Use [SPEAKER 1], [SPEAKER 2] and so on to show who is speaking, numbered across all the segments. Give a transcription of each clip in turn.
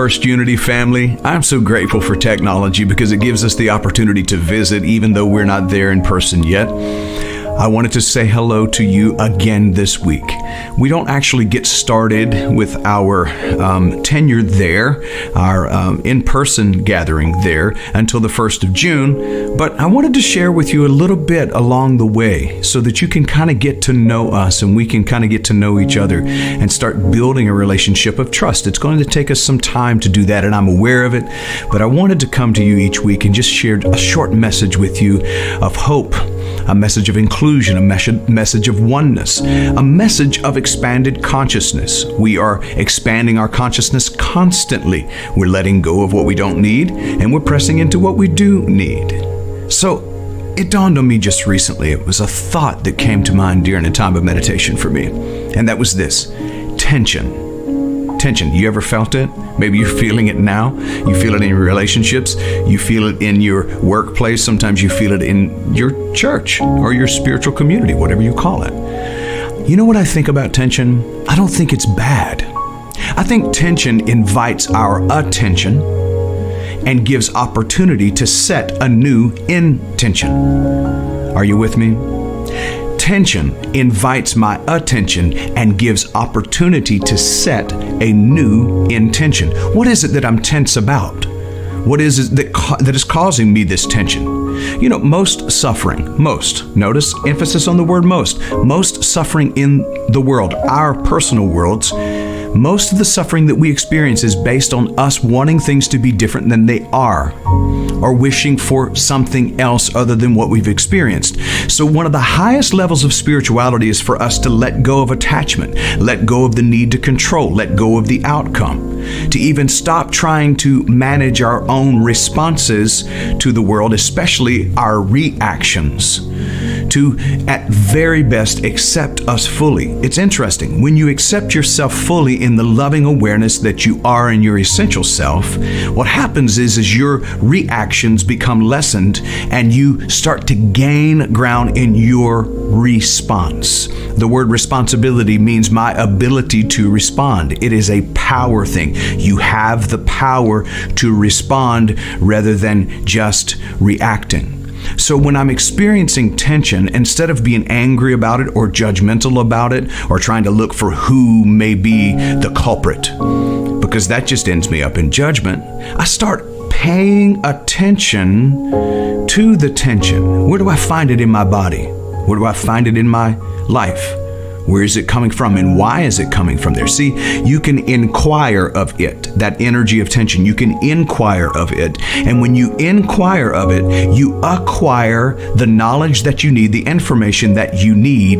[SPEAKER 1] First Unity family. I'm so grateful for technology because it gives us the opportunity to visit even though we're not there in person yet. I wanted to say hello to you again this week. We don't actually get started with our tenure there, our in-person gathering there, until the 1st of June, but I wanted to share with you a little bit along the way so that you can kind of get to know us and we can kind of get to know each other and start building a relationship of trust. It's going to take us some time to do that, and I'm aware of it, but I wanted to come to you each week and just share a short message with you of hope, a message of inclusion, a message of oneness, a message of expanded consciousness. We are expanding our consciousness constantly. We're letting go of what we don't need, and we're pressing into what we do need. So it dawned on me just recently. It was a thought that came to mind during a time of meditation for me, and that was this: tension. Tension. You ever felt it? Maybe you're feeling it now. You feel it in your relationships. You feel it in your workplace. Sometimes you feel it in your church or your spiritual community, whatever you call it. You know what I think about tension? I don't think it's bad. I think tension invites our attention and gives opportunity to set a new intention. Are you with me? Tension invites my attention and gives opportunity to set a new intention. What is it that I'm tense about? What is it that is causing me this tension? You know, most suffering, notice emphasis on the word most suffering in the world, our personal worlds, most of the suffering that we experience is based on us wanting things to be different than they are, or wishing for something else other than what we've experienced. So one of the highest levels of spirituality is for us to let go of attachment, let go of the need to control, let go of the outcome, to even stop trying to manage our own responses to the world, especially our reactions, to at very best accept us fully. It's interesting, when you accept yourself fully in the loving awareness that you are in your essential self, what happens is your reactions become lessened and you start to gain ground in your response. The word responsibility means my ability to respond. It is a power thing. You have the power to respond rather than just reacting. So when I'm experiencing tension, instead of being angry about it or judgmental about it or trying to look for who may be the culprit, because that just ends me up in judgment, I start paying attention to the tension. Where do I find it in my body? Where do I find it in my life? Where is it coming from and why is it coming from there? See, you can inquire of it, that energy of tension. You can inquire of it. And when you inquire of it, you acquire the knowledge that you need, the information that you need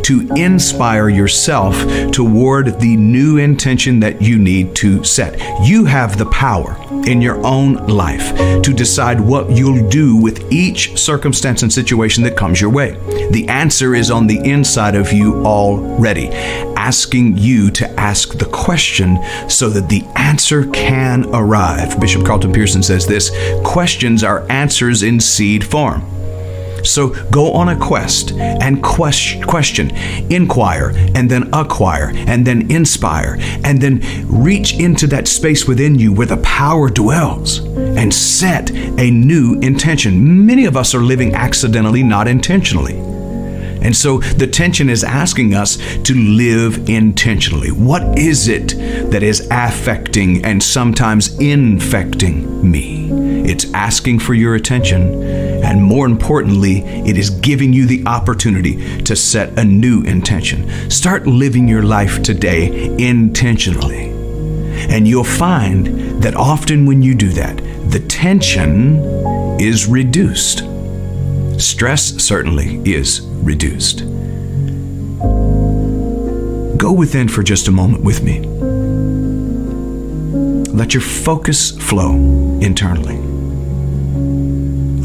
[SPEAKER 1] to inspire yourself toward the new intention that you need to set. You have the power in your own life to decide what you'll do with each circumstance and situation that comes your way. The answer is on the inside of you already, asking you to ask the question so that the answer can arrive. Bishop Carlton Pearson says this: questions are answers in seed form. So go on a quest and question, inquire, and then acquire, and then inspire, and then reach into that space within you where the power dwells and set a new intention. Many of us are living accidentally, not intentionally. And so the tension is asking us to live intentionally. What is it that is affecting and sometimes infecting me? It's asking for your attention, and more importantly, it is giving you the opportunity to set a new intention. Start living your life today intentionally. And you'll find that often when you do that, the tension is reduced. Stress certainly is reduced. Go within for just a moment with me. Let your focus flow internally.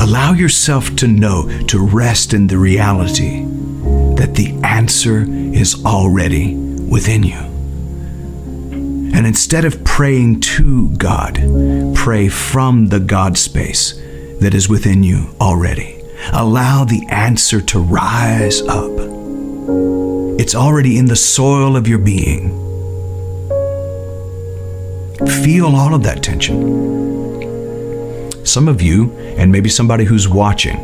[SPEAKER 1] Allow yourself to know, to rest in the reality that the answer is already within you. And instead of praying to God, pray from the God space that is within you already. Allow the answer to rise up. It's already in the soil of your being. Feel all of that tension. Some of you, and maybe somebody who's watching,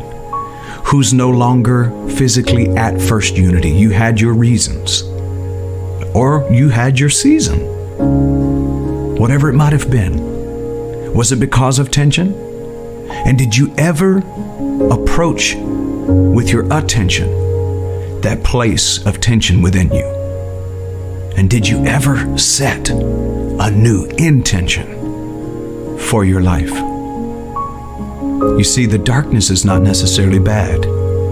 [SPEAKER 1] who's no longer physically at First Unity, you had your reasons, or you had your season. Whatever it might have been. Was it because of tension? And did you ever approach with your attention that place of tension within you? And did you ever set a new intention for your life? You see, the darkness is not necessarily bad.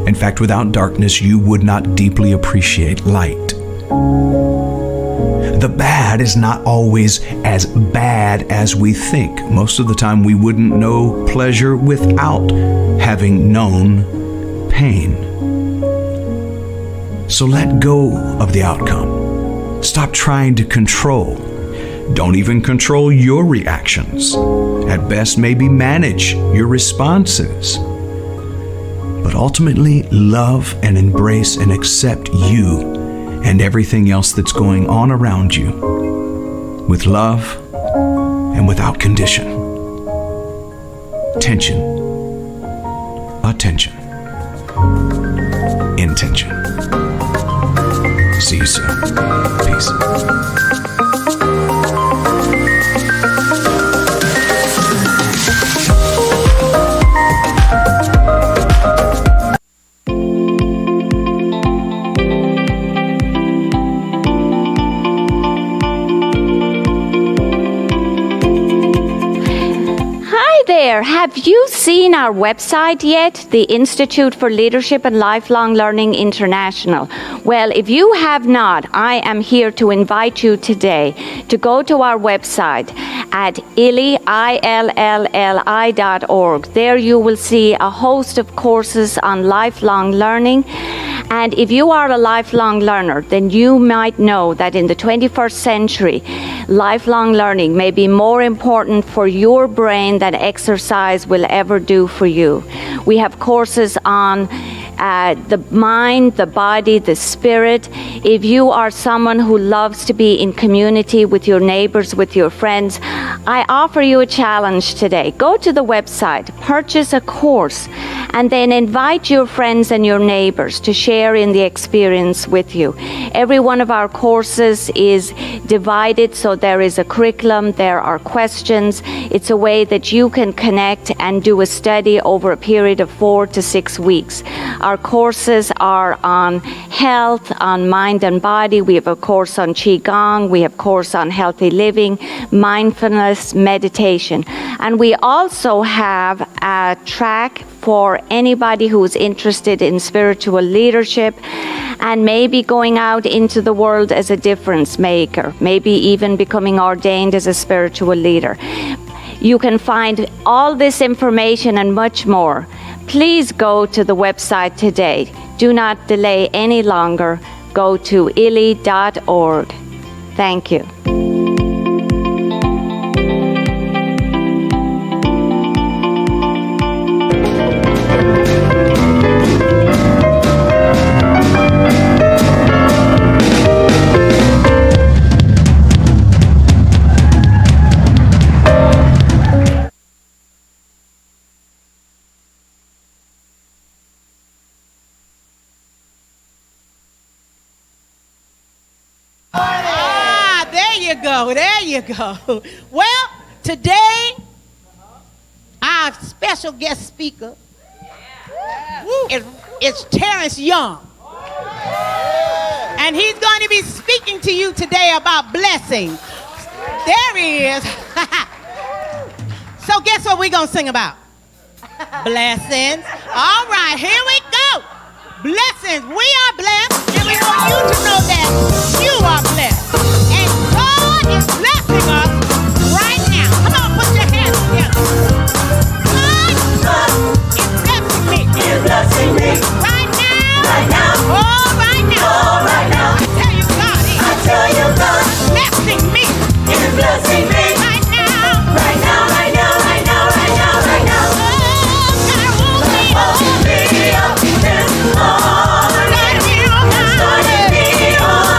[SPEAKER 1] In fact, without darkness, you would not deeply appreciate light. The bad is not always as bad as we think. Most of the time, we wouldn't know pleasure without having known pain. So let go of the outcome. Stop trying to control. Don't even control your reactions. At best, maybe manage your responses. But ultimately, love and embrace and accept you and everything else that's going on around you with love and without condition. Tension, attention, intention. See you soon. Peace.
[SPEAKER 2] Have you seen our website yet? The Institute for Leadership and Lifelong Learning International. Well, if you have not, I am here to invite you today to go to our website at illi.org. There you will see a host of courses on lifelong learning. And if you are a lifelong learner, then you might know that in the 21st century, lifelong learning may be more important for your brain than exercise will ever do for you. We have courses on the mind, the body, the spirit. If you are someone who loves to be in community with your neighbors, with your friends, I offer you a challenge today. Go to the website, purchase a course, and then invite your friends and your neighbors to share in the experience with you. Every one of our courses is divided, so there is a curriculum, there are questions. It's a way that you can connect and do a study over a period of 4 to 6 weeks. Our courses are on health, on mind and body. We have a course on Qigong. We have a course on healthy living, mindfulness, meditation. And we also have a track for anybody who's interested in spiritual leadership and maybe going out into the world as a difference maker, maybe even becoming ordained as a spiritual leader. You can find all this information and much more. Please go to the website today. Do not delay any longer. Go to illi.org. Thank you.
[SPEAKER 3] There you go. Well, today, our special guest speaker is Terrence Young. And he's going to be speaking to you today about blessings. There he is. So guess what we're going to sing about? Blessings. All right, here we go. Blessings. We are blessed, and we want you to know that you are blessed. And God is blessing us right now. Come on, put your hands together. God is blessing me. He's blessing me. Right now. Right now. Oh, right now. Oh, right now. I tell you, God is. I tell you, God is blessing me. He's blessing me. Right now. Right now, right now, right now, right now, right now. Oh, God woke me up. Woke me up this morning. Started me on.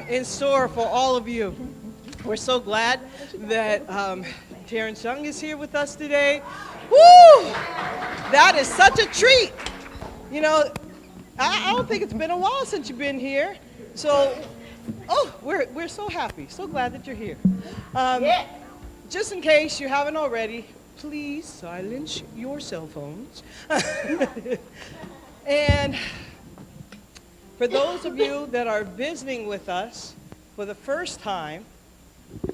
[SPEAKER 4] In store for all of you. We're so glad that Terrence Young is here with us today. Woo! That is such a treat. You know, I don't think it's been a while since you've been here. So, we're so happy, so glad that you're here. Just in case you haven't already, please silence your cell phones. And for those of you that are visiting with us for the first time,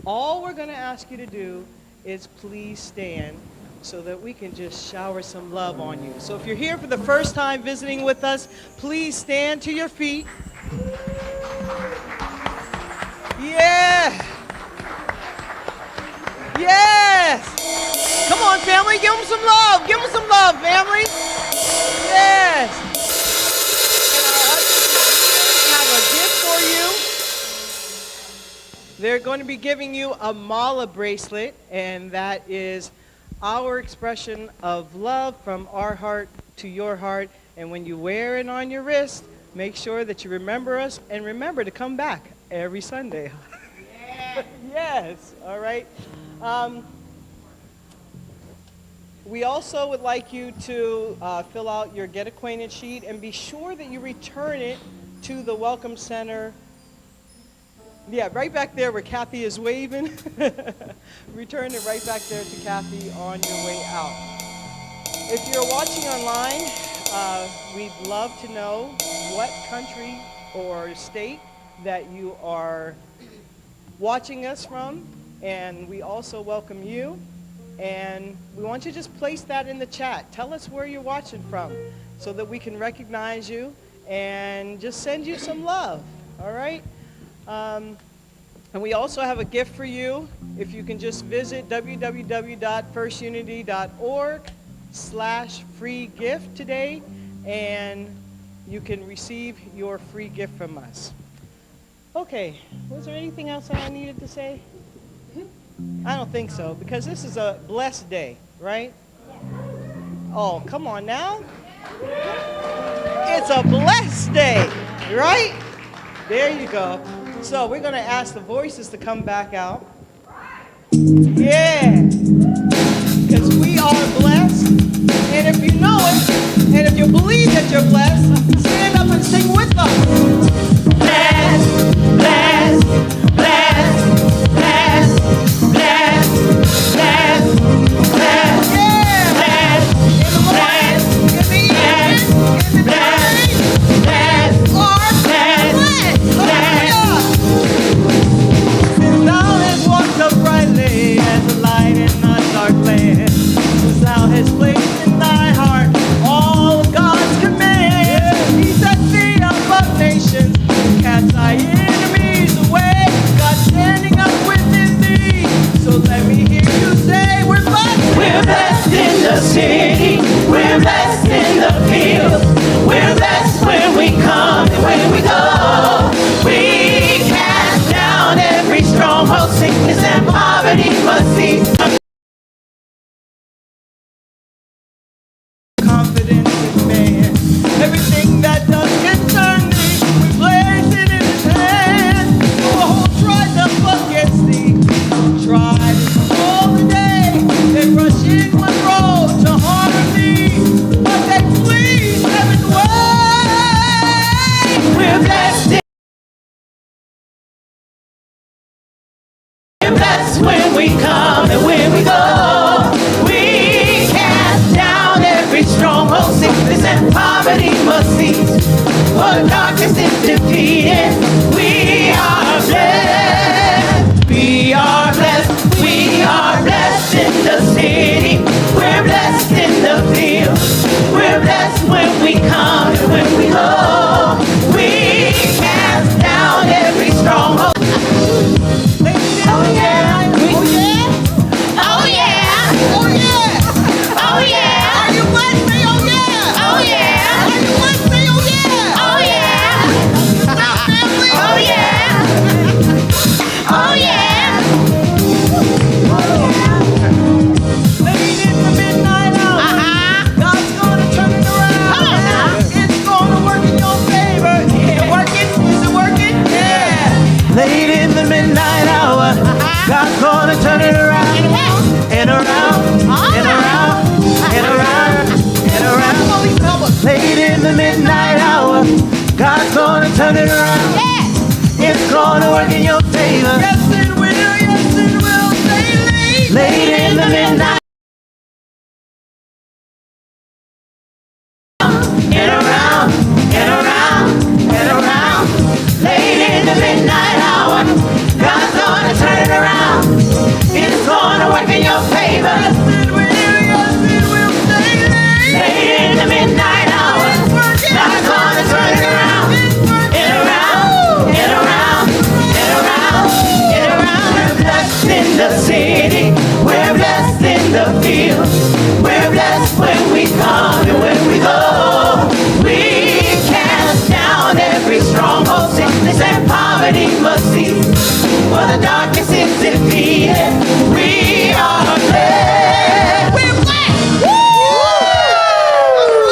[SPEAKER 4] all we're going to ask you to do is please stand so that we can just shower some love on you. So if you're here for the first time visiting with us, please stand to your feet. Yeah. Yes. Come on, family. Give them some love. Give them some love, family. Yes. For you. They're going to be giving you a mala bracelet, and that is our expression of love from our heart to your heart. And when you wear it on your wrist, make sure that you remember us and remember to come back every Sunday. Yeah. Yes, all right. We also would like you to fill out your Get Acquainted sheet and be sure that you return it to the Welcome Center Yeah, right back there where Kathy is waving. Return it right back there to Kathy on your way out. If you're watching online, we'd love to know what country or state that you are watching us from, and we also welcome you. And we want you to just place that in the chat. Tell us where you're watching from so that we can recognize you and just send you some love, all right? And we also have a gift for you. If you can just visit www.firstunity.org/free gift today, and you can receive your free gift from us. Okay, was there anything else that I needed to say? I don't think so, because this is a blessed day, right? Oh, come on now. It's a blessed day, right? There you go. So we're going to ask the voices to come back out. Yeah. Because we are blessed. And if you know it, and if you believe that you're blessed, stand up and sing with us. Blessed, blessed, blessed, blessed, blessed, blessed, blessed. Yeah. Blessed, in the morning, in the evening, in the day, blessed, or blessed, blessed. Since thou hast walked uprightly as a light in a dark land, since thou hast placed in thy heart all of God's commands, he sets thee above nations, cast thy enemies away, God standing up within thee. So let me hear you say, we're blessed.
[SPEAKER 5] We're blessed in the city, we're blessed in the field, we're blessed when we come and when we go. We cast down every stronghold, sickness and poverty must cease.
[SPEAKER 4] Confidence in man. Everything that does concern thee, we place it in his hand. So a whole tribe up against thee. Tried all the day, they rush in one road to harm thee, but they flee seven ways.
[SPEAKER 5] We're blessed when we come and when we go. We cast down every stronghold, sickness and poverty must cease. For darkness is defeated. We are blessed. We are blessed. We are blessed in the city. We're blessed in the field. We're blessed when we come and when we go. We cast down every stronghold. Oh yeah. Oh yeah. Oh yeah.
[SPEAKER 3] Oh yeah!
[SPEAKER 5] Oh yeah.
[SPEAKER 3] Are you blessed? Say oh yeah!
[SPEAKER 5] Oh yeah.
[SPEAKER 3] Are you blessed? Say oh yeah!
[SPEAKER 5] Oh yeah.
[SPEAKER 3] Family?
[SPEAKER 5] Oh yeah. Oh yeah.
[SPEAKER 4] Late in the midnight hour, God's gonna turn it around.
[SPEAKER 5] Come on now.
[SPEAKER 4] It's gonna work in your favor. Is it working? Is it working? Yeah. Late in the midnight hour, God's gonna turn it around. And around, and around, and around, and around. Late in the midnight hour, God's gonna turn it around. It's gonna work in your favor. Yes, it will. Yes, it will. Say late. Late in the midnight.
[SPEAKER 5] And around, and around, and around. Late in the midnight hour, God's gonna turn it around. It's gonna work in your favor.
[SPEAKER 4] Yes, it will. Yes, it will. Say late.
[SPEAKER 5] Late in the midnight hour, God's gonna turn it around. And around, and around, and around, and around. We're blessed in the city. We're blessed in the field. We're blessed when we come and when we go. We cast down every stronghold, sickness and poverty must cease. For the darkness is defeated. We are blessed.
[SPEAKER 3] We're blessed! All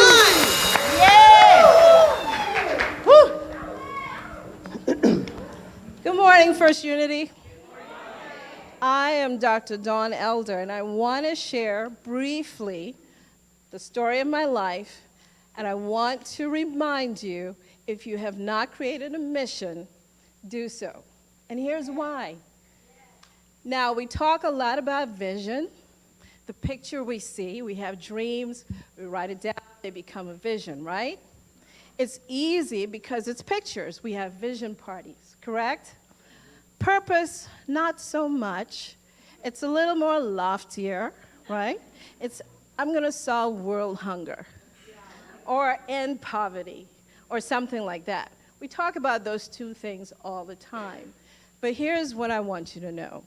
[SPEAKER 3] right!
[SPEAKER 6] Good morning, First Unity. I am Dr. Dawn Elder, and I want to share briefly the story of my life, and I want to remind you, if you have not created a mission, do so. And here's why. Now, we talk a lot about vision, the picture we see. We have dreams, we write it down, they become a vision, right? It's easy because it's pictures. We have vision parties, correct? Purpose, not so much. It's a little more loftier, right? It's, I'm going to solve world hunger or end poverty or something like that. We talk about those two things all the time. But here's what I want you to know.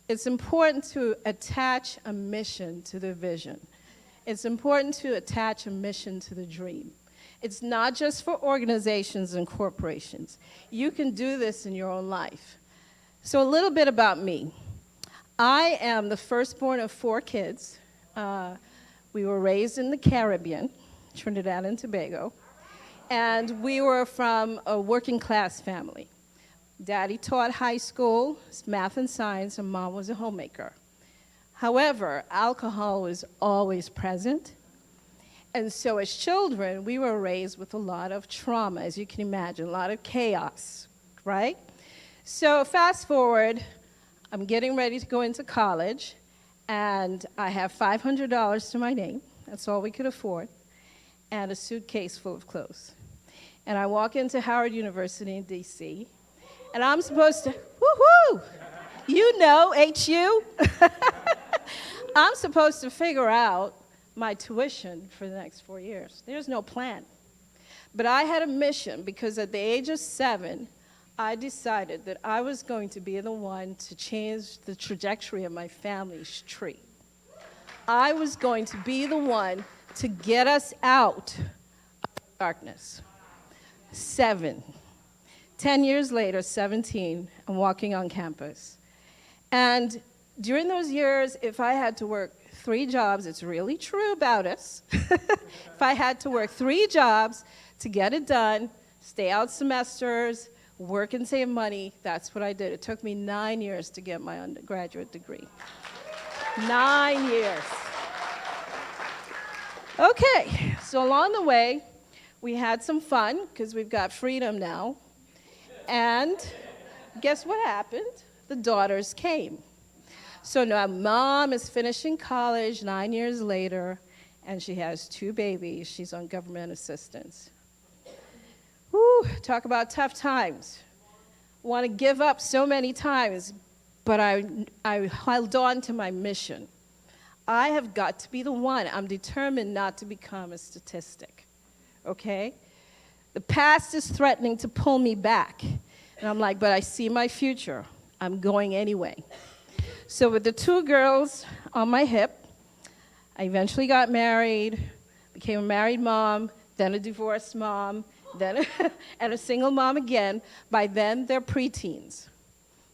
[SPEAKER 6] It's important to attach a mission to the vision. It's important to attach a mission to the dream. It's not just for organizations and corporations. You can do this in your own life. So a little bit about me. I am the firstborn of 4 kids. We were raised in the Caribbean, Trinidad and Tobago, and we were from a working class family. Daddy taught high school, math and science, and mom was a homemaker. However, alcohol was always present. And so as children, we were raised with a lot of trauma, as you can imagine, a lot of chaos, right? So fast forward, I'm getting ready to go into college, and I have $500 to my name. That's all we could afford, and a suitcase full of clothes. And I walk into Howard University in D.C., and I'm supposed to, woohoo, you know, HU. I'm supposed to figure out my tuition for the next 4 years. There's no plan. But I had a mission because at the age of 7, I decided that I was going to be the one to change the trajectory of my family's tree. I was going to be the one to get us out of darkness. 7. 10 years later, 17, I'm walking on campus. And during those years, if I had to work 3 jobs, it's really true about us. If I had to work 3 jobs to get it done, stay out semesters, work and save money, that's what I did. It took me 9 years to get my undergraduate degree. 9 years. Okay, so along the way, we had some fun because we've got freedom now. And guess what happened? The daughters came. So now mom is finishing college 9 years later, and she has 2 babies. She's on government assistance. Whew, talk about tough times. Want to give up so many times, but I held on to my mission. I have got to be the one. I'm determined not to become a statistic, okay? The past is threatening to pull me back. And I'm like, but I see my future. I'm going anyway. So with the 2 girls on my hip, I eventually got married, became a married mom, then a divorced mom, then and a single mom again. By then, they're preteens.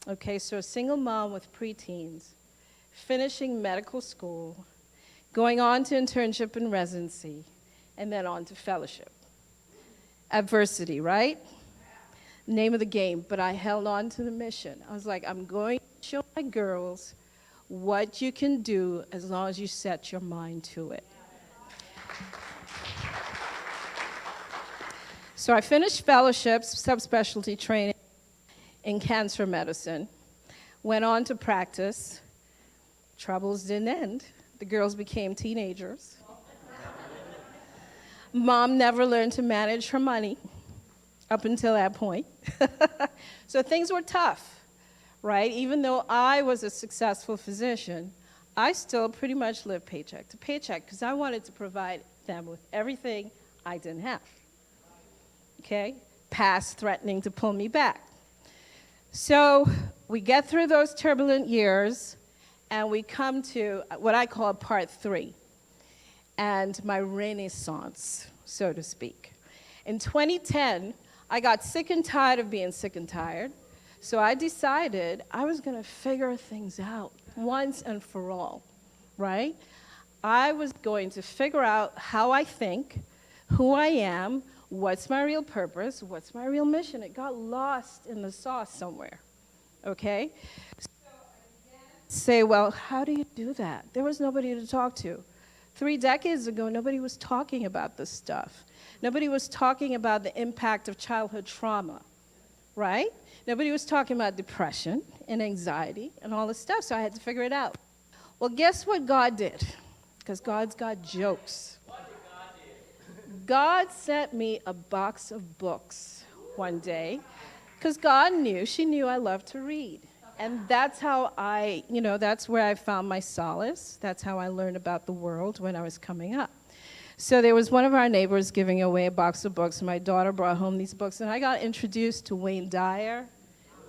[SPEAKER 6] Okay, so a single mom with preteens, finishing medical school, going on to internship and residency, and then on to fellowship. Adversity, right? Name of the game, but I held on to the mission. I was like, I'm going to show my girls what you can do as long as you set your mind to it. So I finished fellowships, subspecialty training in cancer medicine, went on to practice. Troubles didn't end. The girls became teenagers. Mom never learned to manage her money up until that point. So things were tough, right? Even though I was a successful physician, I still pretty much lived paycheck to paycheck because I wanted to provide them with everything I didn't have. Okay? Past threatening to pull me back. So we get through those turbulent years, and we come to what I call part 3, and my renaissance, so to speak. In 2010, I got sick and tired of being sick and tired, so I decided I was going to figure things out once and for all, right? I was going to figure out how I think, who I am, what's my real purpose, what's my real mission. It got lost in the sauce somewhere, okay? So I began to say, well, how do you do that? There was nobody to talk to. 3 decades ago, nobody was talking about this stuff. Nobody was talking about the impact of childhood trauma, right? Nobody was talking about depression and anxiety and all this stuff, so I had to figure it out. Well, guess what God did? Because God's got jokes. God sent me a box of books one day because she knew I loved to read. And that's how that's where I found my solace. That's how I learned about the world when I was coming up. So there was one of our neighbors giving away a box of books, and my daughter brought home these books, and I got introduced to Wayne Dyer,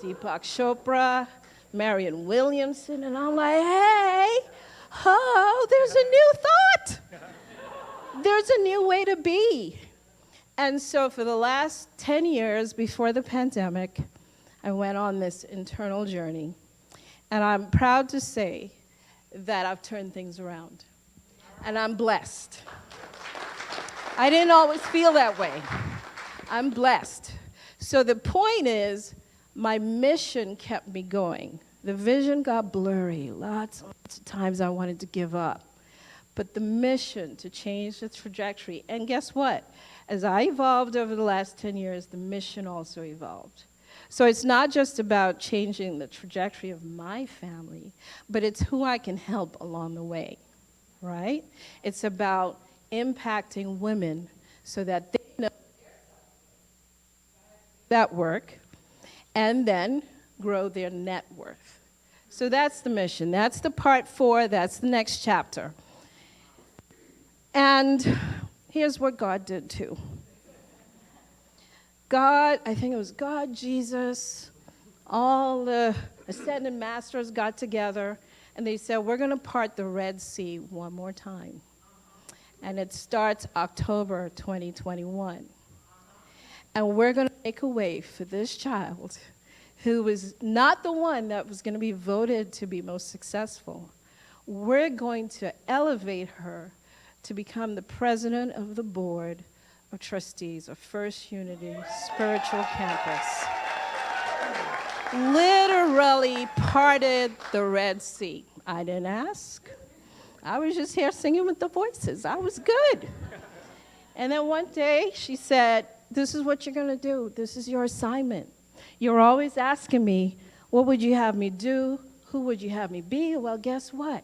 [SPEAKER 6] Deepak Chopra, Marianne Williamson, and I'm like, hey, there's a new thought. There's a new way to be. And so for the last 10 years before the pandemic, I went on this internal journey, and I'm proud to say that I've turned things around, and I'm blessed. I didn't always feel that way. I'm blessed. So the point is, my mission kept me going. The vision got blurry. Lots of times I wanted to give up. But the mission to change the trajectory, and guess what? As I evolved over the last 10 years, the mission also evolved. So it's not just about changing the trajectory of my family, but it's who I can help along the way, right? It's about impacting women so that they know that work and then grow their net worth. So that's the mission. That's the part 4. That's the next chapter. And here's what God did too. God, I think it was God, Jesus, all the ascended masters got together, and they said, we're going to part the Red Sea one more time. And it starts October 2021. And we're going to make a way for this child who was not the one that was going to be voted to be most successful. We're going to elevate her to become the president of the board of trustees of First Unity Spiritual Campus. Literally parted the Red Sea. I didn't ask. I was just here singing with the voices. I was good. And then one day she said, this is what you're going to do. This is your assignment. You're always asking me, what would you have me do? Who would you have me be? Well, guess what?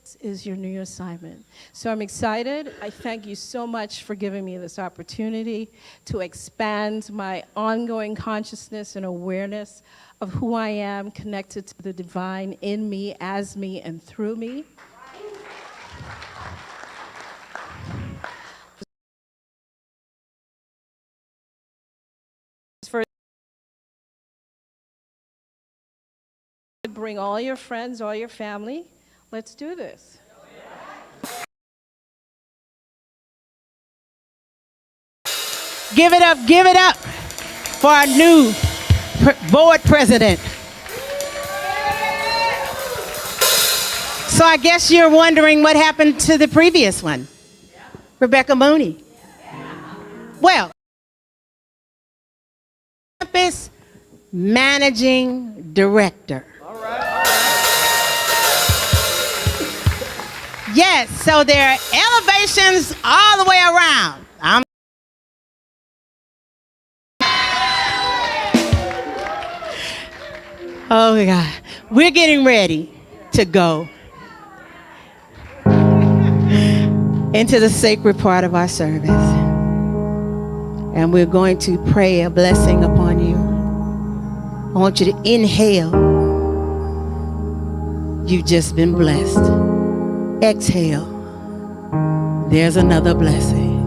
[SPEAKER 6] This is your new assignment. So I'm excited. I thank you so much for giving me this opportunity to expand my ongoing consciousness and awareness of who I am, connected to the divine in me, as me, and through me. Bring all your friends, all your family. Let's do this.
[SPEAKER 3] Give it up for our new board president. So I guess you're wondering what happened to the previous one, Rebecca Mooney. Well, campus managing director. Yes, so there are elevations all the way around. Oh my God, we're getting ready to go into the sacred part of our service. And we're going to pray a blessing upon you. I want you to inhale. You've just been blessed. Exhale. There's another blessing.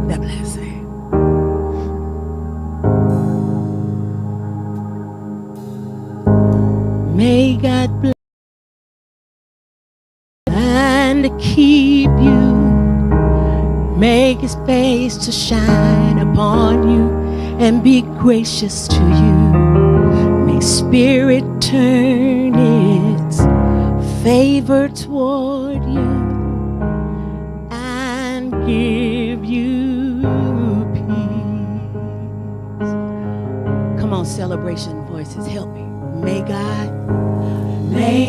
[SPEAKER 3] The blessing. May God bless and keep you. Make His face to shine upon you and be gracious to you. May Spirit turn its favor toward you and give you peace. Come on, celebration voices, help me. May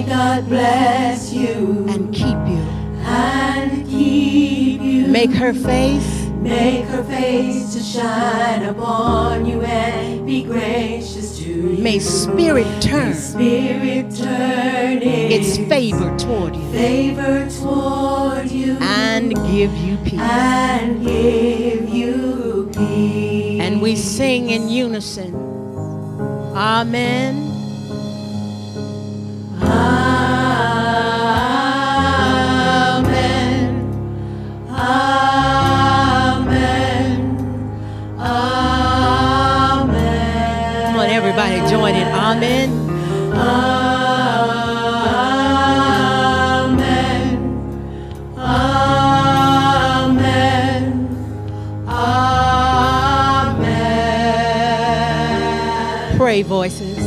[SPEAKER 3] God
[SPEAKER 5] bless you
[SPEAKER 3] and keep you.
[SPEAKER 5] and keep you.
[SPEAKER 3] Make her face
[SPEAKER 5] Make her face to shine upon you and be gracious to you.
[SPEAKER 3] May spirit turn
[SPEAKER 5] Spirit turn
[SPEAKER 3] its favor toward you
[SPEAKER 5] favor toward you
[SPEAKER 3] and give you peace.
[SPEAKER 5] and give you peace.
[SPEAKER 3] And we sing in unison. Amen.
[SPEAKER 5] Amen. Amen. Amen.
[SPEAKER 3] Come on, everybody, join in. Amen.
[SPEAKER 5] Amen. Amen. Amen.
[SPEAKER 3] Pray, voices,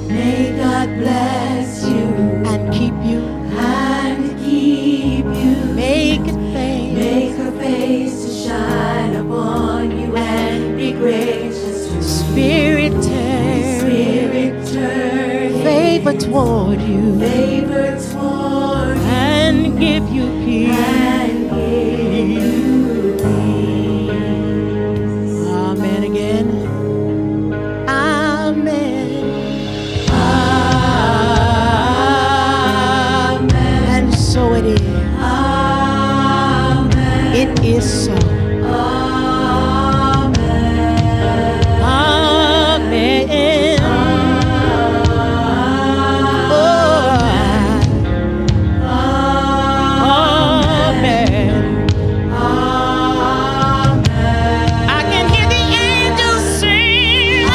[SPEAKER 5] May God bless you
[SPEAKER 3] and keep you.
[SPEAKER 5] and keep you.
[SPEAKER 3] Make it fade.
[SPEAKER 5] Make her face to shine upon you and be gracious to you.
[SPEAKER 3] Spirit turn
[SPEAKER 5] Spirit turn
[SPEAKER 3] favor toward you
[SPEAKER 5] favor toward you
[SPEAKER 3] and give you peace.
[SPEAKER 5] and give you peace.
[SPEAKER 3] Amen again. Amen.
[SPEAKER 5] Amen.
[SPEAKER 3] And so it is.
[SPEAKER 5] Amen.
[SPEAKER 3] It is so.
[SPEAKER 5] Amen.
[SPEAKER 3] Amen. Oh, amen. I can hear the angels sing.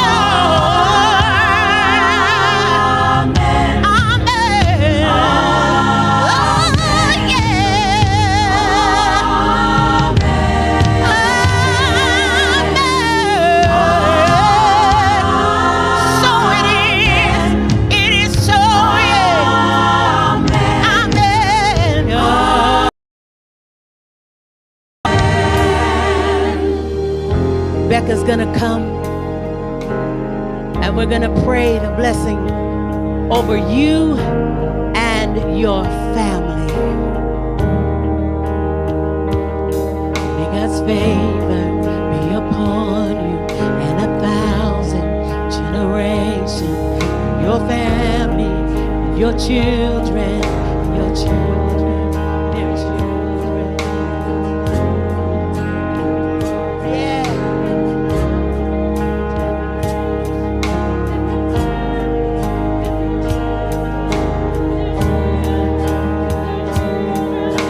[SPEAKER 3] Amen. Amen. Oh, yeah. So it is. It is so, yeah. Amen. Becca's gonna come and we're gonna pray the blessing over you and your family. May God's favor be upon you and 1,000 generations, your family, your children, your children, their children. Yeah.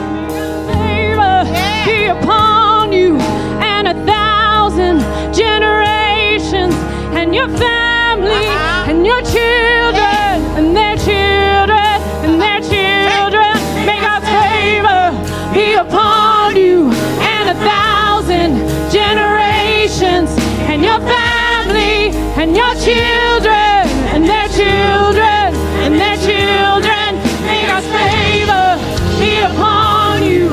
[SPEAKER 7] Favor be upon you and 1,000 generations, and your family, and your children, and their children, and their children. May God's favor be upon you and 1,000 generations, and your family, and your children, and their children, and their children. May God's favor be upon you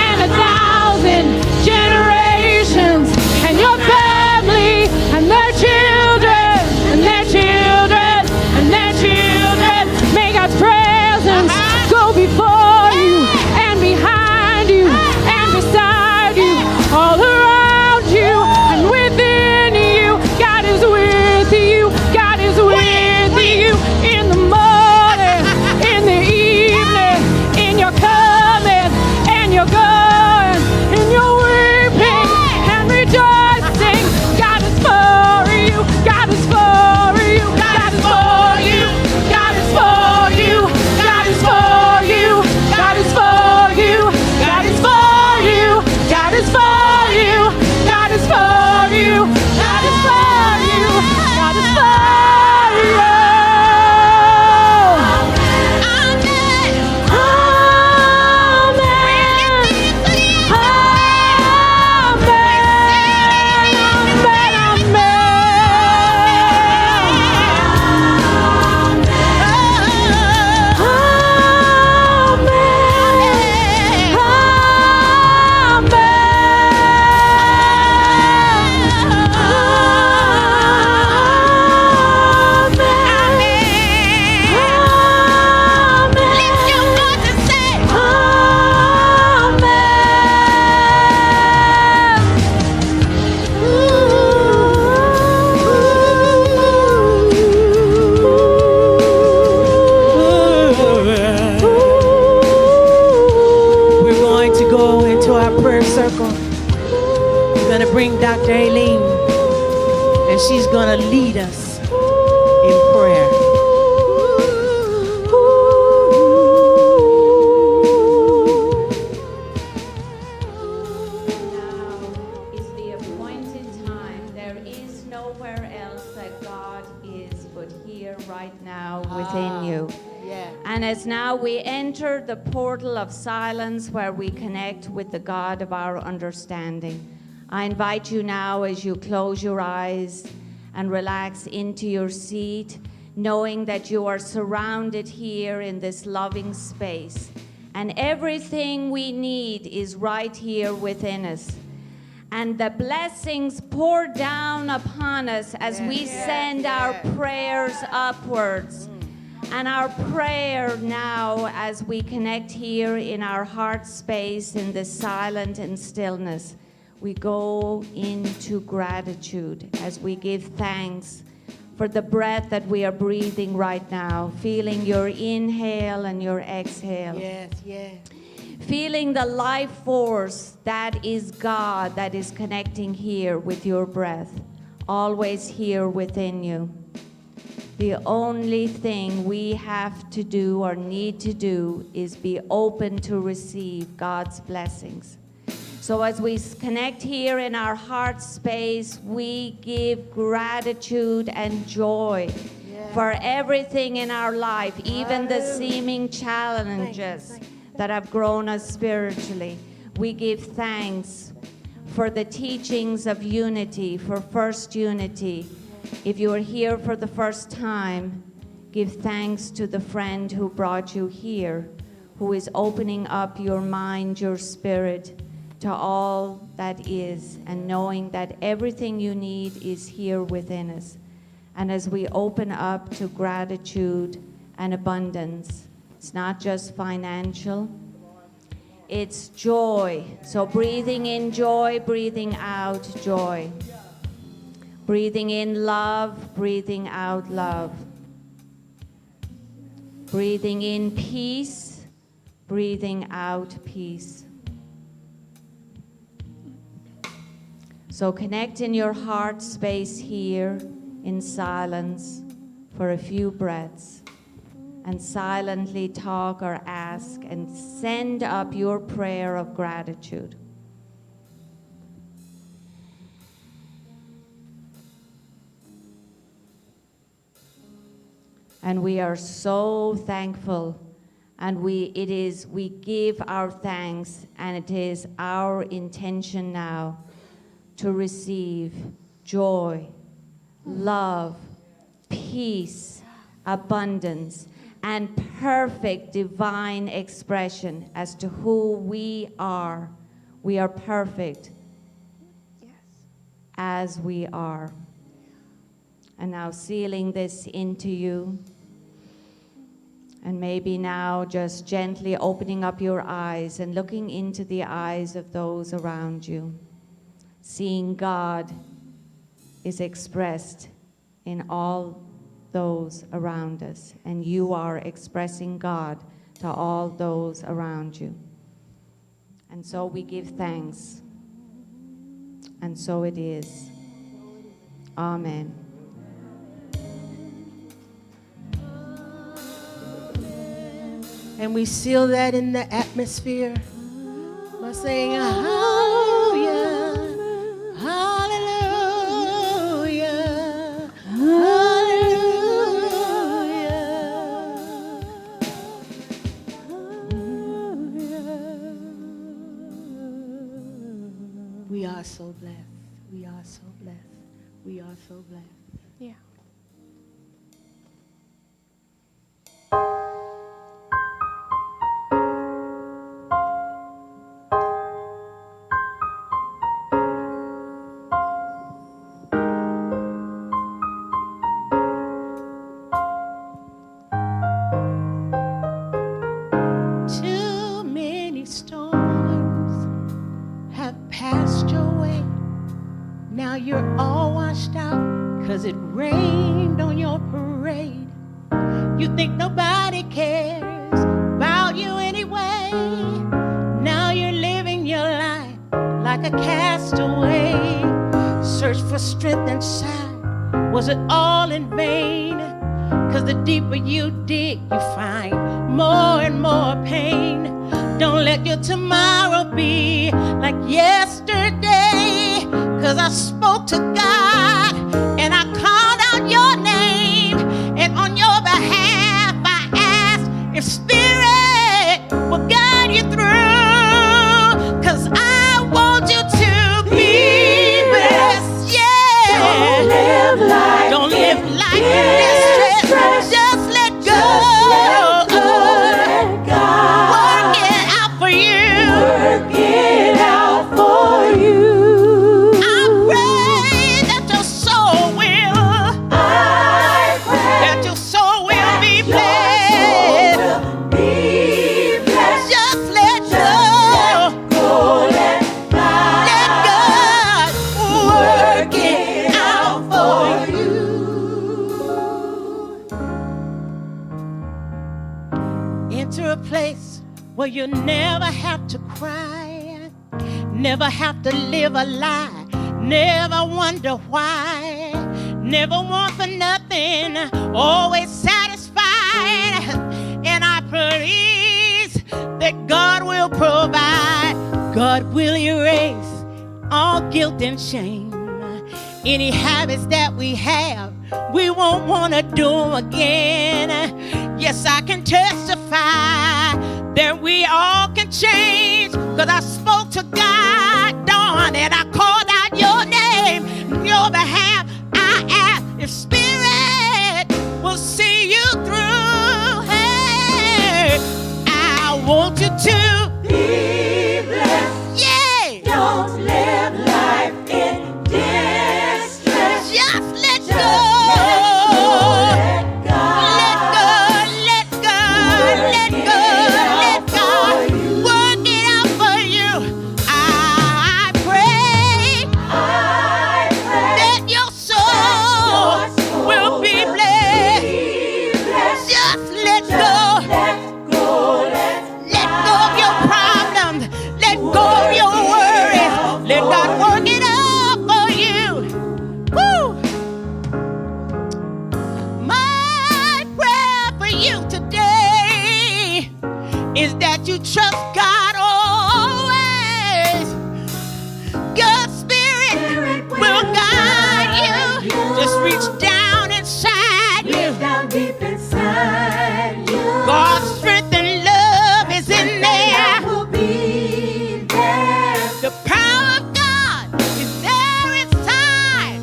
[SPEAKER 7] and 1,000 generations, and your family, and their children, and their children, and their children. May God's presence go before you and behind you and beside you, all around you and within you. God is with you. God is
[SPEAKER 3] in prayer.
[SPEAKER 2] Now is the appointed time. There is nowhere else that God is but here right now within you.
[SPEAKER 3] Yeah.
[SPEAKER 2] And as now we enter the portal of silence where we connect with the God of our understanding, I invite you now as you close your eyes and relax into your seat, knowing that you are surrounded here in this loving space. And everything we need is right here within us. And the blessings pour down upon us as we send our prayers upwards. And our prayer now, as we connect here in our heart space, in the silence and stillness, we go into gratitude as we give thanks for the breath that we are breathing right now, feeling your inhale and your exhale.
[SPEAKER 3] Yes, yes.
[SPEAKER 2] Feeling the life force that is God that is connecting here with your breath, always here within you. The only thing we have to do or need to do is be open to receive God's blessings. So as we connect here in our heart space, we give gratitude and joy for everything in our life, even the seeming challenges that have grown us spiritually. We give thanks for the teachings of unity, for first unity. If you are here for the first time, give thanks to the friend who brought you here, who is opening up your mind, your spirit, to all that is, and knowing that everything you need is here within us. And as we open up to gratitude and abundance, it's not just financial, it's joy. So breathing in joy, breathing out joy. Breathing in love, breathing out love. Breathing in peace, breathing out peace. So connect in your heart space here in silence for a few breaths, and silently talk or ask and send up your prayer of gratitude. And we are so thankful, and we give our thanks, and it is our intention now to receive joy, love, peace, abundance, and perfect divine expression as to who we are. We are perfect as we are. And now sealing this into you. And maybe now just gently opening up your eyes and looking into the eyes of those around you. Seeing God is expressed in all those around us. And you are expressing God to all those around you. And so we give thanks. And so it is. Amen.
[SPEAKER 3] And we seal that in the atmosphere by saying, hallelujah, hallelujah, hallelujah. We are so blessed. We are so blessed. We are so blessed.
[SPEAKER 6] Yeah.
[SPEAKER 3] Too many storms have passed your way. Now you're all washed out 'cause it rained on your parade. You think nobody cares about you anyway. Now you're living your life like a castaway. Search for strength inside,
[SPEAKER 5] Was it all in vain? 'Cause the deeper you dig, you find more and more pain. Don't let your tomorrow be like yesterday. 'Cause I spoke to God and I called out your name. And on your behalf I asked if Spirit will guide you through. 'Cause I want you to be blessed. Yeah. Don't live life in distress. Just let go. Work it out for you. I pray that your soul will be blessed. Just let go. Let God work it out for you. Enter a place where you never have to cry, never have to live a lie, never wonder why, never want for nothing, always satisfied. And I please that God will provide, God will erase all guilt and shame. Any habits that we have, we won't want to do again. Yes, I can testify that we all can change. 'Cause I spoke to God, Dawn, and I called out your name. On your behalf, I asked if Spirit will see you through. Hey, I want you to be blessed. Yeah. Don't live life in distress. Just let go. Is that you trust God always. God's Spirit will guide you. Just reach down inside you. God's strength and love is in there. The power of God is there inside.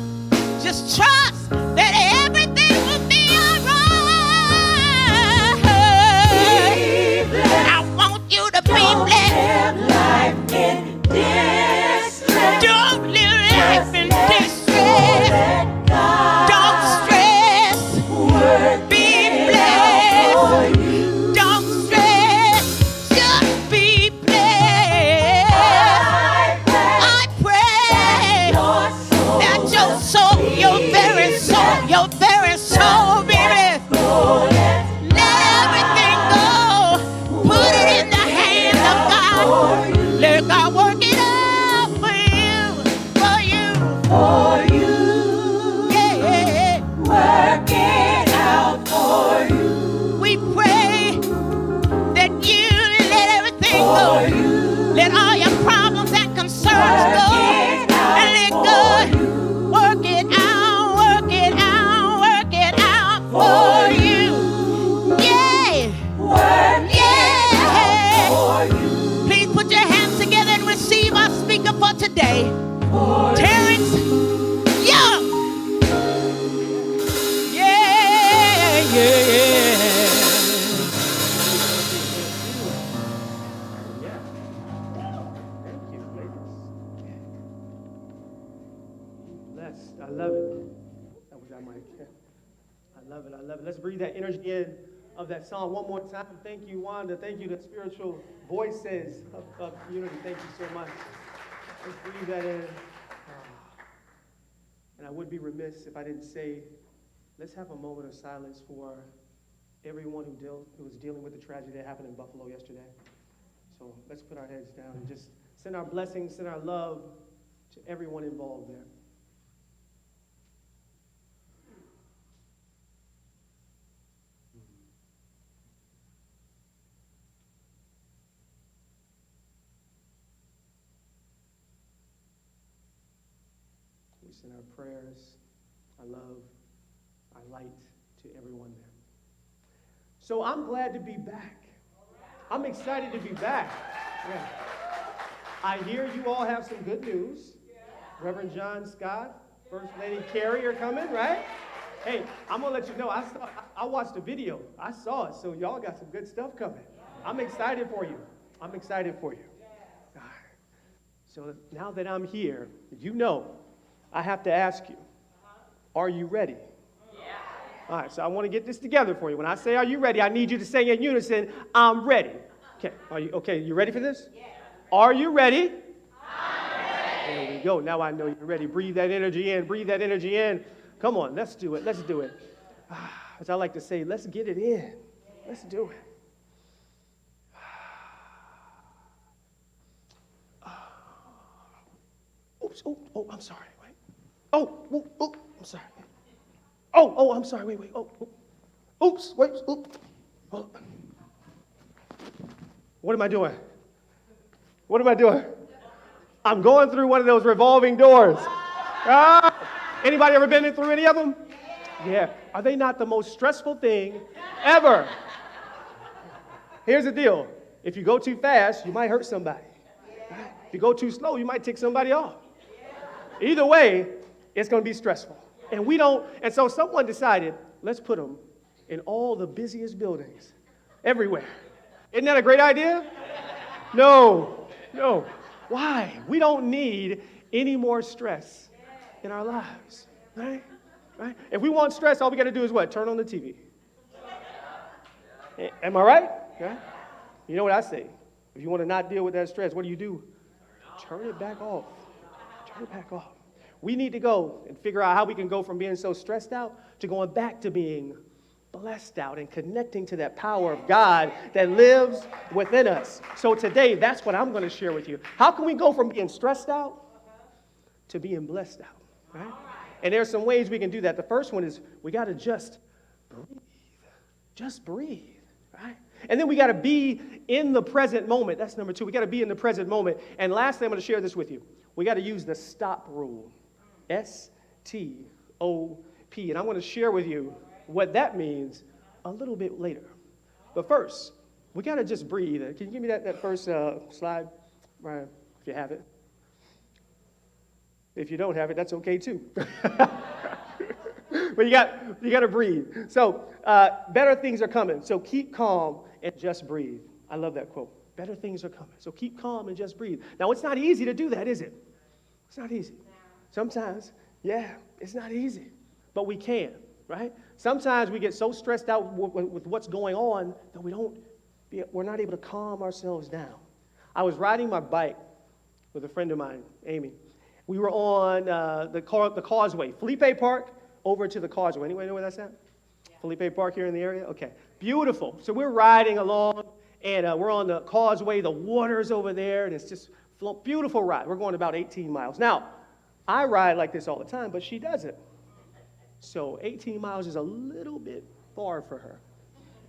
[SPEAKER 5] Just trust that everything will be alright. I want you to be blessed. Don't live life in distress. Don't stress. Be blessed. Don't stress. Just be blessed. I pray that your soul, your very soul be blessed. Let everything go. Put it in the hands of God. Let God work it out for you, for you. Yeah. Work it out for you. We pray that you let everything go. Let all your problems and concerns go. And let God work it out, work it out, work it out for you. Yeah. Please put your hands together and receive our speaker for today. Terrence Young. Yeah.
[SPEAKER 8] Blessed. I love it. That was that mic. I love it. Let's breathe that energy in of that song one more time. Thank you, Wanda. Thank you, the spiritual voices of community. Thank you so much. Let's breathe that in. And I would be remiss if I didn't say, let's have a moment of silence for everyone who was dealing with the tragedy that happened in Buffalo yesterday. So let's put our heads down and just send our blessings, send our love to everyone involved there. We send our prayers, our love, our light to everyone there. So I'm glad to be back. I'm excited to be back. Yeah. I hear you all have some good news. Reverend John Scott, First Lady Carrie are coming, right? Hey, I'm gonna let you know, I watched the video. I saw it, so y'all got some good stuff coming. I'm excited for you. I'm excited for you. All right. So now that I'm here, you know, I have to ask you, are you ready? All right, so I want to get this together for you. When I say, are you ready? I need you to say in unison, I'm ready. Okay, you ready for this? Yeah. Are you ready? I'm ready. There we go. Now I know you're ready. Breathe that energy in. Breathe that energy in. Come on, let's do it. Let's do it. As I like to say, let's get it in. Let's do it. Oops, I'm sorry. Wait. I'm sorry. I'm sorry. Wait. Oops, wait. Oh. What am I doing? I'm going through one of those revolving doors. Anybody ever been through any of them? Yeah. Are they not the most stressful thing ever? Here's the deal. If you go too fast, you might hurt somebody. If you go too slow, you might tick somebody off. Either way, it's going to be stressful. And so someone decided, let's put them in all the busiest buildings, everywhere. Isn't that a great idea? No. Why? We don't need any more stress in our lives, right? If we want stress, all we got to do is what? Turn on the TV. Am I right? Yeah. You know what I say? If you want to not deal with that stress, what do? Turn it back off. We need to go and figure out how we can go from being so stressed out to going back to being blessed out and connecting to that power of God that lives within us. So today, that's what I'm going to share with you. How can we go from being stressed out to being blessed out, right? And there's some ways we can do that. The first one is we got to just breathe, right? And then we got to be in the present moment. That's number 2. We got to be in the present moment. And lastly, I'm going to share this with you. We got to use the stop rule. STOP. And I'm going to share with you what that means a little bit later. But first, we got to just breathe. Can you give me that first slide, Brian, if you have it? If you don't have it, that's okay too. But you got to breathe. So better things are coming. So keep calm and just breathe. I love that quote. Better things are coming. So keep calm and just breathe. Now, it's not easy to do that, is it? It's not easy. Sometimes, it's not easy. But we can, right? Sometimes we get so stressed out with what's going on that we're not able to calm ourselves down. I was riding my bike with a friend of mine, Amy. We were on the Causeway, Felipe Park, over to the Causeway. Anybody know where that's at? Yeah. Felipe Park here in the area? Okay, beautiful. So we're riding along, and we're on the Causeway. The water's over there, and it's just beautiful ride. We're going about 18 miles. Now, I ride like this all the time, but she doesn't. So 18 miles is a little bit far for her.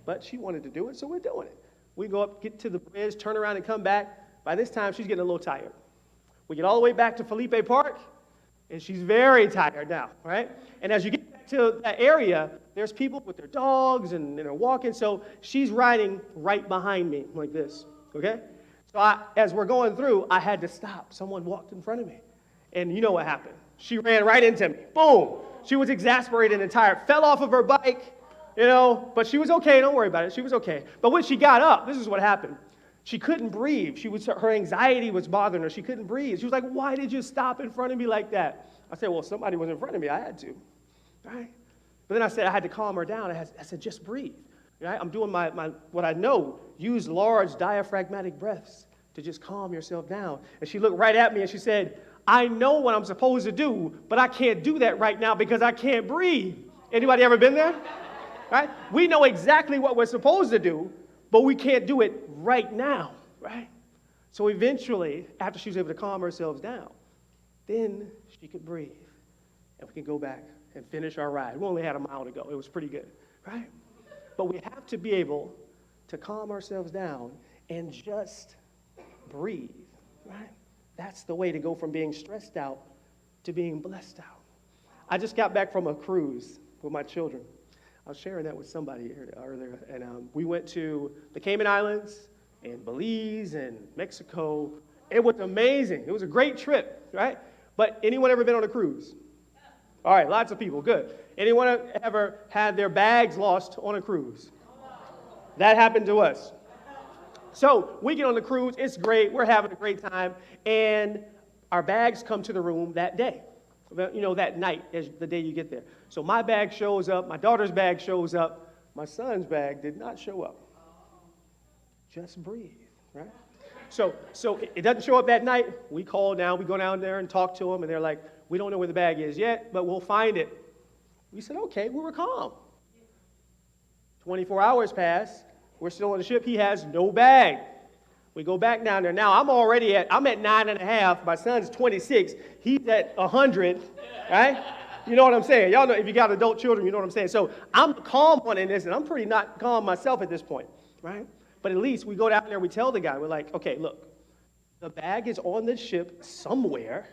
[SPEAKER 8] But she wanted to do it, so we're doing it. We go up, get to the bridge, turn around, and come back. By this time, she's getting a little tired. We get all the way back to Felipe Park, and she's very tired now, right? And as you get back to that area, there's people with their dogs, and they're walking, so she's riding right behind me like this, okay? So as we're going through, I had to stop. Someone walked in front of me, and you know what happened. She ran right into me. Boom! She was exasperated and tired, fell off of her bike, but she was okay. Don't worry about it. She was okay. But when she got up, this is what happened. She couldn't breathe. Her anxiety was bothering her. She couldn't breathe. She was like, why did you stop in front of me like that? I said, well, somebody was in front of me. I had to, right? But then I said I had to calm her down. I said, just breathe. Right? I'm doing my what I know. Use large diaphragmatic breaths to just calm yourself down. And she looked right at me and she said, I know what I'm supposed to do, but I can't do that right now because I can't breathe. Anybody ever been there? Right? We know exactly what we're supposed to do, but we can't do it right now, right? So eventually, after she was able to calm herself down, then she could breathe, and we can go back and finish our ride. We only had a mile to go. It was pretty good, right? But we have to be able to calm ourselves down and just breathe, right? That's the way to go from being stressed out to being blessed out. I just got back from a cruise with my children. I was sharing that with somebody earlier, and we went to the Cayman Islands and Belize and Mexico. It was amazing. It was a great trip, right? But anyone ever been on a cruise? All right, lots of people, good. Anyone ever had their bags lost on a cruise? That happened to us. So we get on the cruise, it's great, we're having a great time, and our bags come to the room that day. You know, that night, is the day you get there. So my bag shows up, my daughter's bag shows up, my son's bag did not show up. Just breathe, right? So it doesn't show up that night. We call down, we go down there and talk to them, and they're like, we don't know where the bag is yet, but we'll find it. We said, okay, we were calm. 24 hours pass, we're still on the ship, he has no bag. We go back down there. Now, I'm at 9.5, my son's 26, he's at 100, right? You know what I'm saying? Y'all know, if you got adult children, you know what I'm saying. So I'm the calm one in this, and I'm pretty not calm myself at this point, right? But at least we go down there, we tell the guy, we're like, okay, look, the bag is on the ship somewhere.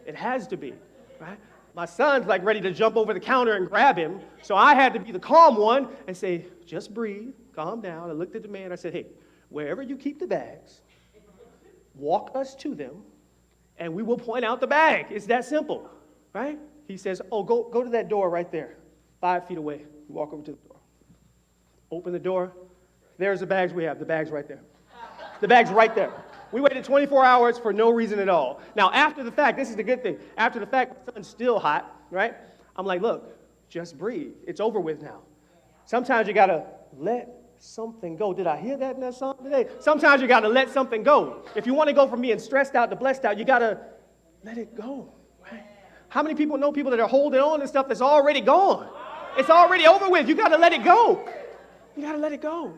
[SPEAKER 8] It has to be, right? My son's like ready to jump over the counter and grab him, so I had to be the calm one and say, just breathe, calm down. I looked at the man, I said, hey, wherever you keep the bags, walk us to them, and we will point out the bag. It's that simple, right? He says, oh, go to that door right there, 5 feet away. We walk over to the door. Open the door. There's the bags we have. The bag's right there. The bag's right there. We waited 24 hours for no reason at all. Now, after the fact, this is the good thing. After the fact, the sun's still hot, right? I'm like, look, just breathe. It's over with now. Sometimes you got to let something go. Did I hear that in that song today? Sometimes you got to let something go. If you want to go from being stressed out to blessed out, you got to let it go, right? How many people know people that are holding on to stuff that's already gone? It's already over with. You got to let it go. You got to let it go.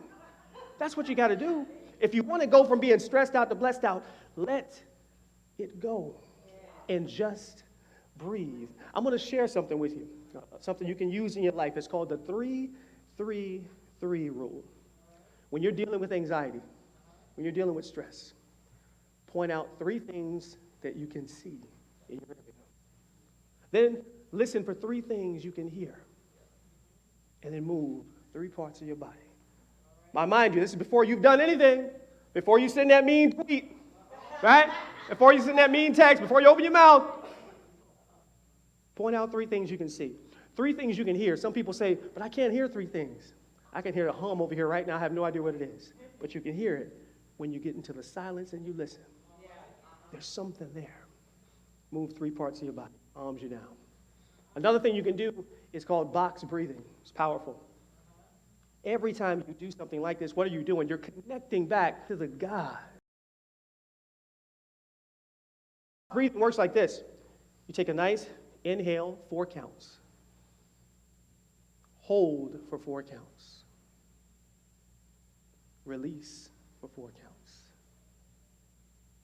[SPEAKER 8] That's what you got to do. If you want to go from being stressed out to blessed out, let it go and just breathe. I'm going to share something with you, something you can use in your life. It's called the 3-3-3 rule. When you're dealing with anxiety, when you're dealing with stress, point out 3 things that you can see in your area. Then listen for 3 things you can hear, and then move 3 parts of your body. Now, mind you, this is before you've done anything, before you send that mean tweet, right? Before you send that mean text, before you open your mouth. Point out 3 things you can see. 3 things you can hear. Some people say, but I can't hear 3 things. I can hear a hum over here right now. I have no idea what it is. But you can hear it when you get into the silence and you listen. There's something there. Move 3 parts of your body. Arms you down. Another thing you can do is called box breathing. It's powerful. Every time you do something like this, what are you doing? You're connecting back to the God. Breathing works like this. You take a nice inhale, 4 counts. Hold for 4 counts. Release for 4 counts.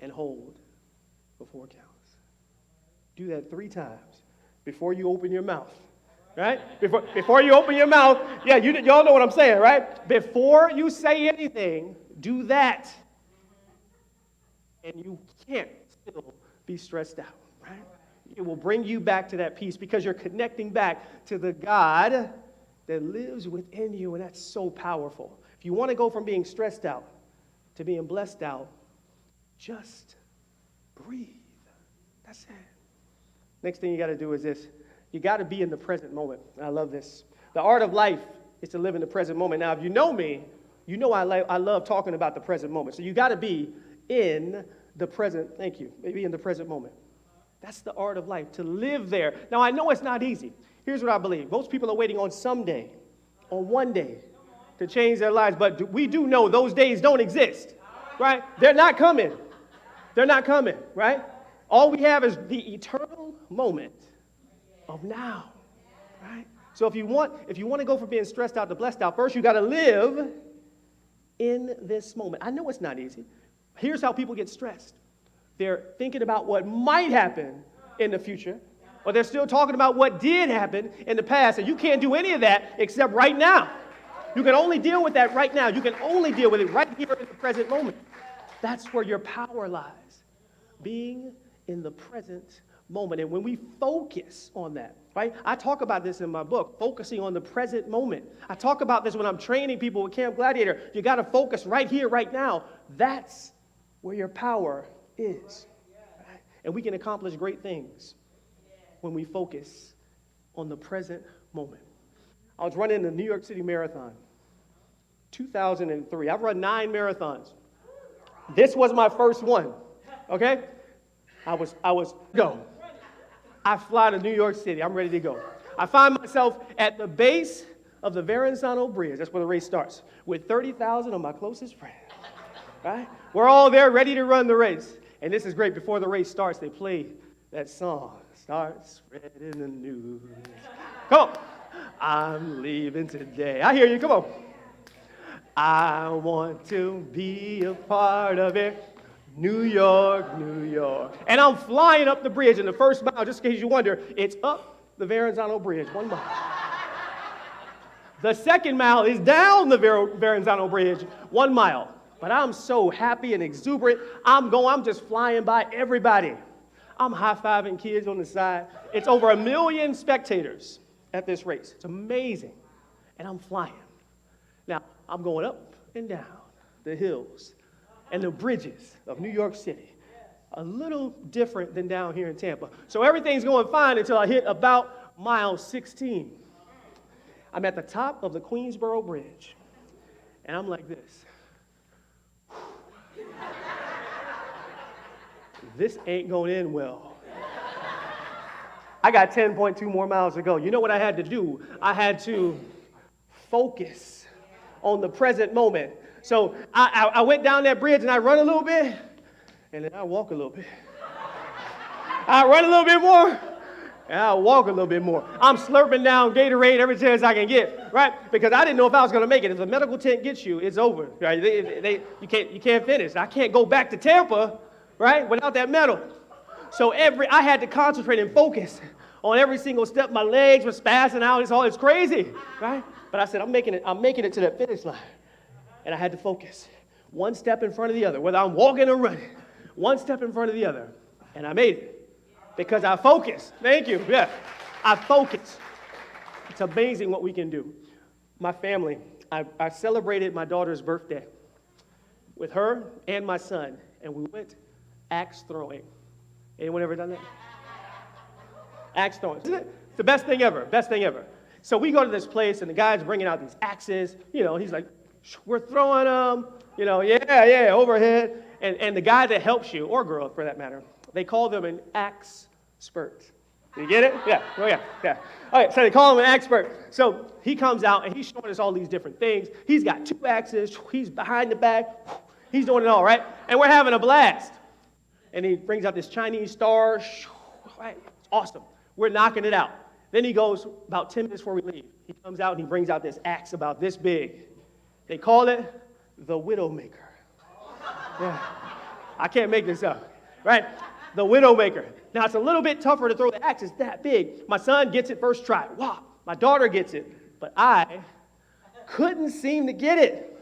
[SPEAKER 8] And hold for 4 counts. Do that 3 times before you open your mouth. Right? Before you open your mouth, yeah, y'all know what I'm saying, right? Before you say anything, do that. And you can't still be stressed out, right? It will bring you back to that peace because you're connecting back to the God that lives within you, and that's so powerful. If you want to go from being stressed out to being blessed out, just breathe. That's it. Next thing you got to do is this. You got to be in the present moment. I love this. The art of life is to live in the present moment. Now, if you know me, you know I love talking about the present moment. So you got to be in the present. Thank you. Be in the present moment. That's the art of life, to live there. Now, I know it's not easy. Here's what I believe. Most people are waiting on someday, on one day, to change their lives. But we do know those days don't exist, right? They're not coming. They're not coming, right? All we have is the eternal moment of now, right? So if you want to go from being stressed out to blessed out, first you got to live in this moment. I know it's not easy. Here's how people get stressed. They're thinking about what might happen in the future, or they're still talking about what did happen in the past, and you can't do any of that except right now. You can only deal with that right now. You can only deal with it right here in the present moment. That's where your power lies, being in the present moment. And when we focus on that, right? I talk about this in my book, focusing on the present moment. I talk about this when I'm training people with Camp Gladiator. You got to focus right here, right now. That's where your power is. Right? And we can accomplish great things when we focus on the present moment. I was running the New York City Marathon, 2003. I've run 9 marathons. This was my first one, okay? I fly to New York City. I'm ready to go. I find myself at the base of the Verrazano Bridge. That's where the race starts, with 30,000 of my closest friends, right? We're all there ready to run the race. And this is great. Before the race starts, they play that song, Start Spreading the News. Come on. I'm leaving today. I hear you. Come on. I want to be a part of it. New York, New York. And I'm flying up the bridge, and the first mile, just in case you wonder, it's up the Verrazano Bridge, 1 mile. The second mile is down the Verrazano Bridge, 1 mile. But I'm so happy and exuberant. I'm just flying by everybody. I'm high-fiving kids on the side. It's over 1 million spectators at this race. It's amazing. And I'm flying. Now, I'm going up and down the hills and the bridges of New York City. A little different than down here in Tampa. So everything's going fine until I hit about mile 16. I'm at the top of the Queensboro Bridge, and I'm like this. This ain't going in well. I got 10.2 more miles to go. You know what I had to do? I had to focus on the present moment. So I went down that bridge and I run a little bit, and then I walk a little bit. I run a little bit more, and I walk a little bit more. I'm slurping down Gatorade every chance I can get, right? Because I didn't know if I was going to make it. If the medical tent gets you, it's over. Right? You can't finish. I can't go back to Tampa, right, without that medal. So I had to concentrate and focus on every single step. My legs were spazzing out. It's crazy, right? But I said, I'm making it to that finish line. And I had to focus. One step in front of the other, whether I'm walking or running. One step in front of the other. And I made it. Because I focused. Thank you. Yeah. I focused. It's amazing what we can do. My family, I celebrated my daughter's birthday with her and my son. And we went axe throwing. Anyone ever done that? Axe throwing. Isn't it? It's the best thing ever. Best thing ever. So we go to this place, and the guy's bringing out these axes. You know, he's like, we're throwing them. You know, yeah, overhead. And the guy that helps you, or girl for that matter, they call them an axe expert. You get it? Yeah. Oh, yeah. All right, so they call him an expert. So he comes out, and he's showing us all these different things. He's got 2 axes. He's behind the back. He's doing it all, right? And we're having a blast. And he brings out this Chinese star. Right? It's awesome. We're knocking it out. Then he goes, about 10 minutes before we leave, he comes out and he brings out this axe about this big. They call it the Widowmaker. Yeah. I can't make this up, right? The Widowmaker. Now, it's a little bit tougher to throw the axe. It's that big. My son gets it first try. Wow. My daughter gets it. But I couldn't seem to get it.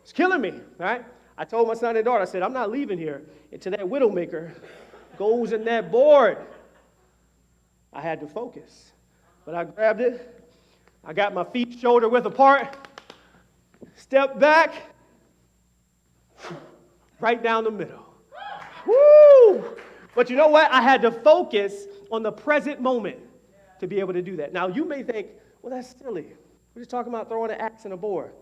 [SPEAKER 8] It's killing me, right? I told my son and daughter, I said, I'm not leaving here until that Widowmaker goes in that board. I had to focus. But I grabbed it. I got my feet shoulder width apart. Stepped back. Right down the middle. Woo! But you know what? I had to focus on the present moment to be able to do that. Now, you may think, well, that's silly. We're just talking about throwing an axe in a board.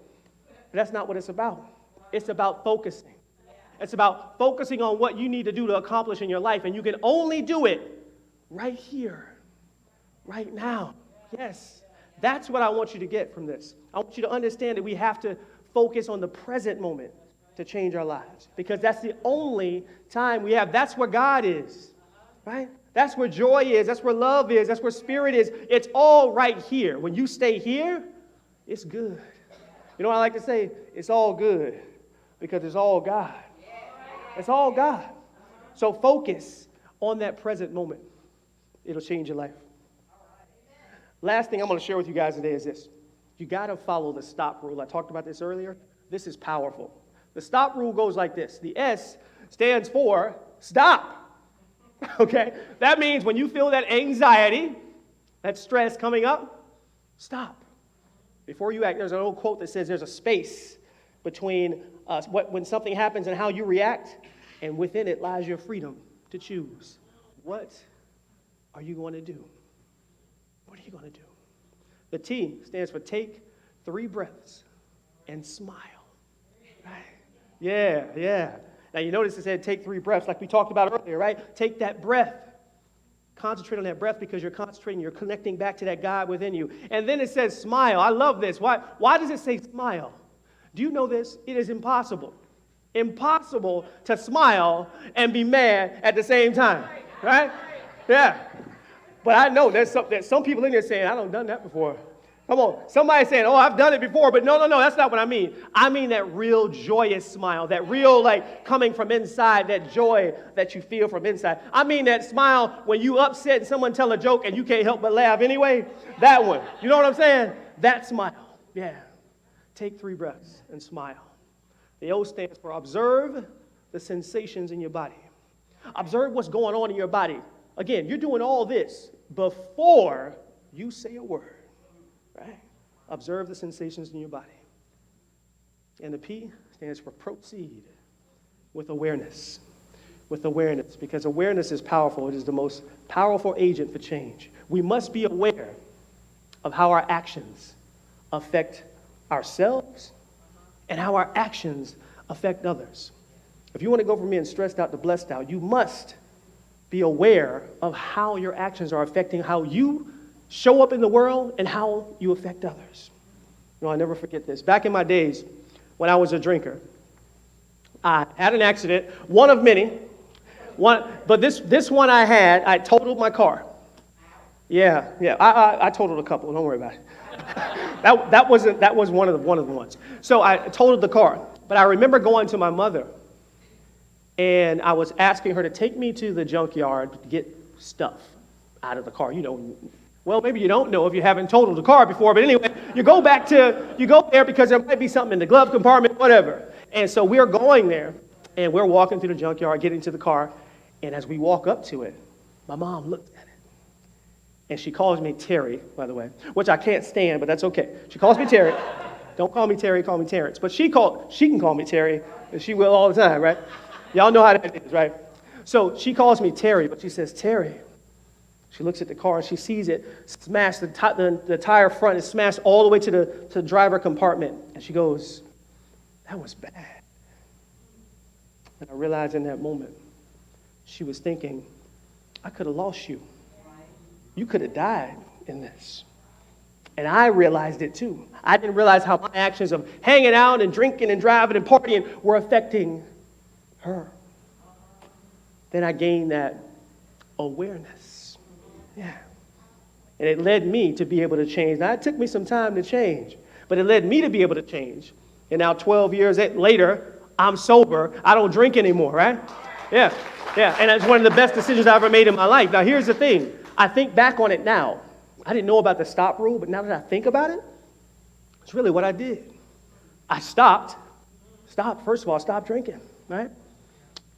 [SPEAKER 8] But that's not what it's about. It's about focusing. It's about focusing on what you need to do to accomplish in your life. And you can only do it right here, right now. Yes, that's what I want you to get from this. I want you to understand that we have to focus on the present moment to change our lives, because that's the only time we have. That's where God is, right? That's where joy is. That's where love is. That's where spirit is. It's all right here. When you stay here, it's good. You know what I like to say? It's all good because it's all God. It's all God. So focus on that present moment. It'll change your life. Last thing I'm going to share with you guys today is this. You got to follow the stop rule. I talked about this earlier. This is powerful. The stop rule goes like this. The S stands for stop. Okay? That means when you feel that anxiety, that stress coming up, stop. Before you act, there's an old quote that says there's a space between when something happens and how you react, and within it lies your freedom to choose. What are you going to do? What are you going to do? The T stands for take 3 breaths and smile. Right? Yeah. Now you notice it said take 3 breaths like we talked about earlier, right? Take that breath. Concentrate on that breath because you're concentrating, you're connecting back to that God within you. And then it says smile. I love this. Why does it say smile? Do you know this? It is impossible to smile and be mad at the same time, right? Yeah. But I know there's some people in there saying, I don't done that before. Come on. Somebody saying, oh, I've done it before. But no, that's not what I mean. I mean that real joyous smile, that real like coming from inside, that joy that you feel from inside. I mean that smile when you upset and someone tell a joke and you can't help but laugh anyway. That one. You know what I'm saying? That smile. Yeah. Take 3 breaths and smile. The O stands for observe the sensations in your body. Observe what's going on in your body. Again, you're doing all this before you say a word, right? Observe the sensations in your body. And the P stands for proceed with awareness. With awareness, because awareness is powerful. It is the most powerful agent for change. We must be aware of how our actions affect ourselves and how our actions affect others. If you want to go from being stressed out to blessed out, you must be aware of how your actions are affecting how you show up in the world and how you affect others. You know, I'll never forget this. Back in my days when I was a drinker, I had an accident, one of many. But this one I totaled my car. Yeah, I totaled a couple. Don't worry about it. that was one of the ones. So I totaled the car. But I remember going to my mother, and I was asking her to take me to the junkyard to get stuff out of the car. You know, well, maybe you don't know if you haven't totaled a car before, but anyway, you go there because there might be something in the glove compartment, whatever. And so we're going there, and we're walking through the junkyard, getting to the car, and as we walk up to it, my mom looked at it. And she calls me Terry, by the way, which I can't stand, but that's okay. She calls me Terry. Don't call me Terry, call me Terrence. But she can call me Terry, and she will all the time, right? Y'all know how that is, right? So she calls me Terry, but she says, Terry. She looks at the car, and she sees it smashed, the tire front is smashed all the way to the driver compartment. And she goes, that was bad. And I realized in that moment, she was thinking, I could have lost you. You could have died in this. And I realized it too. I didn't realize how my actions of hanging out and drinking and driving and partying were affecting her. Then I gained that awareness. Yeah. And it led me to be able to change. Now, it took me some time to change, but it led me to be able to change. And now 12 years later, I'm sober. I don't drink anymore, right? Yeah. And it's one of the best decisions I ever made in my life. Now, here's the thing. I think back on it now. I didn't know about the stop rule, but now that I think about it, it's really what I did. I stopped. First of all, stopped drinking, right?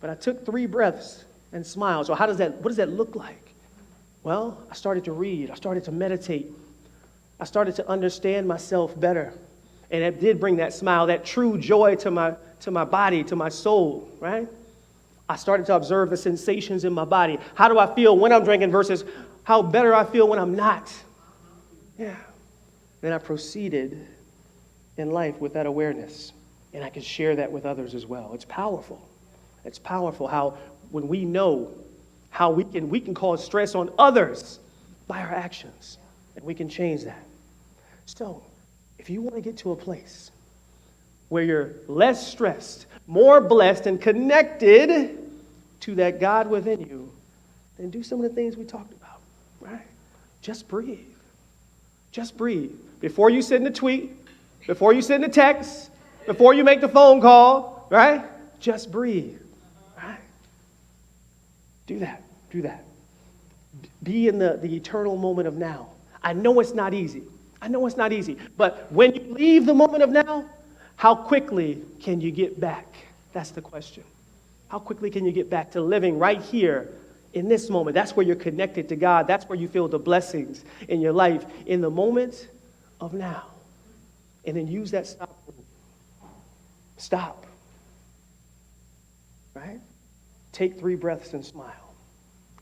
[SPEAKER 8] But I took 3 breaths and smiled. So what does that look like? Well, I started to read. I started to meditate. I started to understand myself better. And it did bring that smile, that true joy to my body, to my soul, right? I started to observe the sensations in my body. How do I feel when I'm drinking versus how better I feel when I'm not? Yeah. Then I proceeded in life with that awareness. And I can share that with others as well. It's powerful. It's powerful how when we know how we can cause stress on others by our actions. And we can change that. So, if you want to get to a place where you're less stressed, more blessed, and connected to that God within you, then do some of the things we talked about, right? Just breathe. Just breathe. Before you send a tweet, before you send a text, before you make the phone call, right? Just breathe, right? Do that. Do that. Be in the eternal moment of now. I know it's not easy. But when you leave the moment of now, how quickly can you get back? That's the question. How quickly can you get back to living right here In this moment, that's where you're connected to God. That's where you feel the blessings in your life, in the moment of now. And then use that stop. Stop. Right? Take 3 breaths and smile.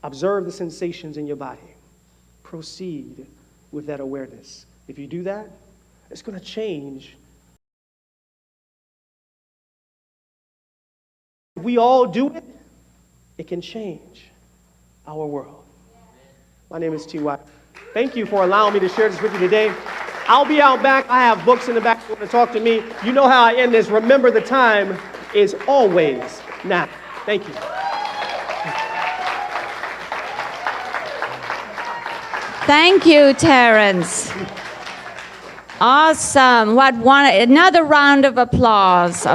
[SPEAKER 8] Observe the sensations in your body. Proceed with that awareness. If you do that, it's going to change. If we all do it, it can change our world. My name is T.Y. Thank you for allowing me to share this with you today. I'll be out back. I have books in the back if you want to talk to me. You know how I end this. Remember, the time is always now. Thank you.
[SPEAKER 2] Thank you, Terrence. Awesome. Another round of applause.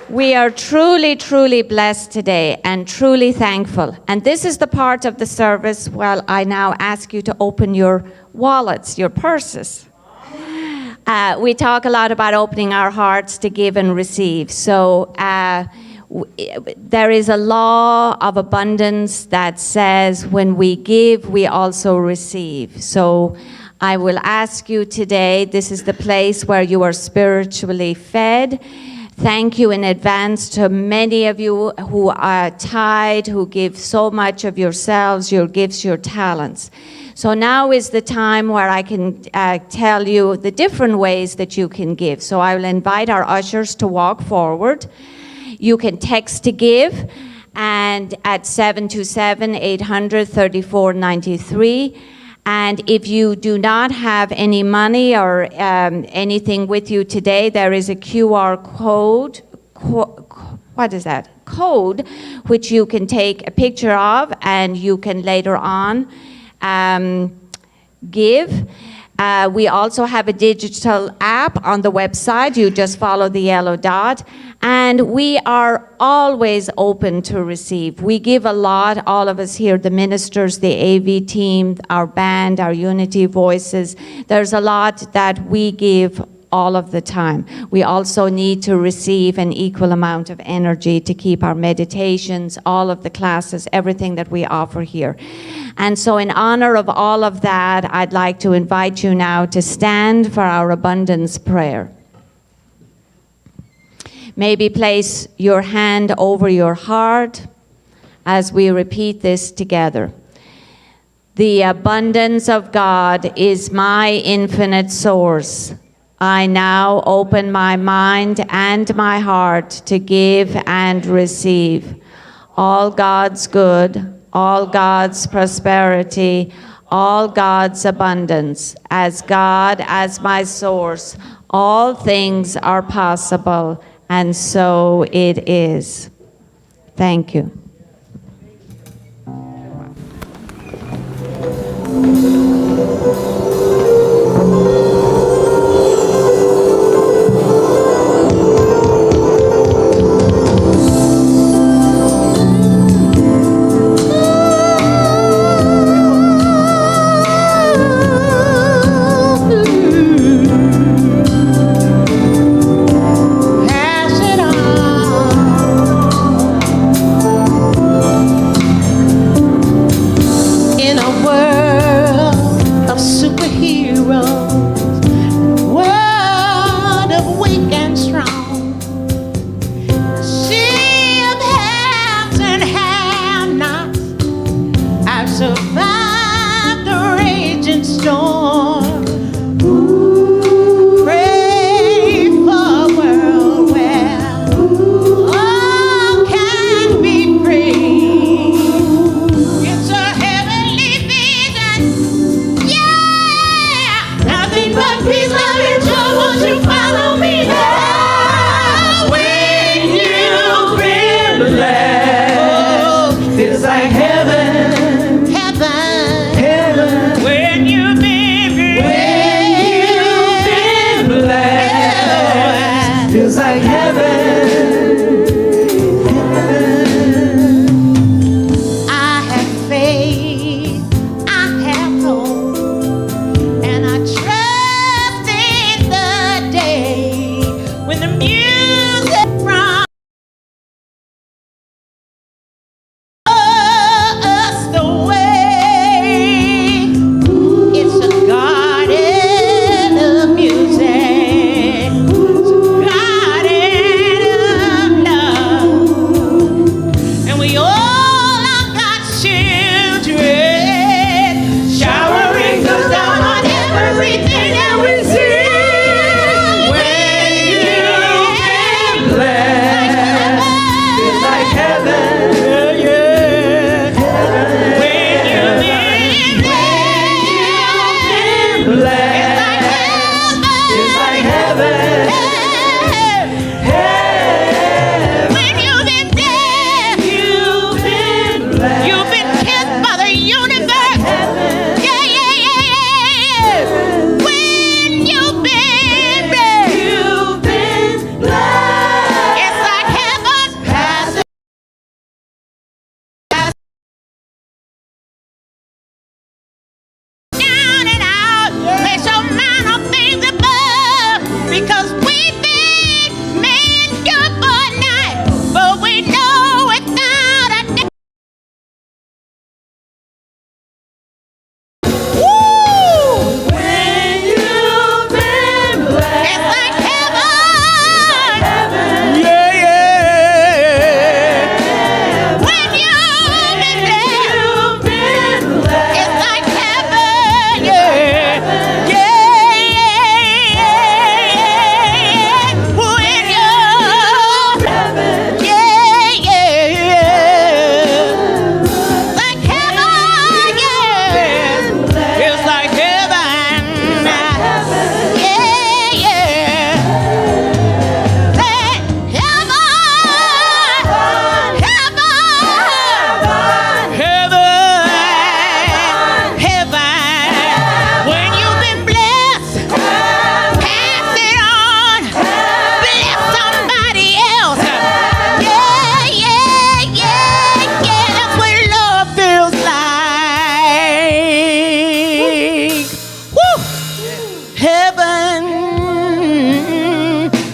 [SPEAKER 2] We are truly, truly blessed today and truly thankful. And this is the part of the service where I now ask you to open your wallets, your purses. We talk a lot about opening our hearts to give and receive. So there is a law of abundance that says when we give, we also receive. So I will ask you today, this is the place where you are spiritually fed. Thank you in advance to many of you who are tithe, who give so much of yourselves, your gifts, your talents. So now is the time where I can tell you the different ways that you can give. So I will invite our ushers to walk forward. You can text to give and at 727-800-3493. And if you do not have any money or anything with you today, there is a QR code. What is that? Code, which you can take a picture of and you can later on give. We also have a digital app on the website. You just follow the yellow dot. And we are always open to receive. We give a lot, all of us here, the ministers, the AV team, our band, our Unity Voices. There's a lot that we give all of the time. We also need to receive an equal amount of energy to keep our meditations, all of the classes, everything that we offer here. And so in honor of all of that, I'd like to invite you now to stand for our abundance prayer. Maybe place your hand over your heart as we repeat this together. The abundance of God is my infinite source. I now open my mind and my heart to give and receive all God's good, all God's prosperity, all God's abundance. As God as my source, all things are possible, and so it is. Thank you.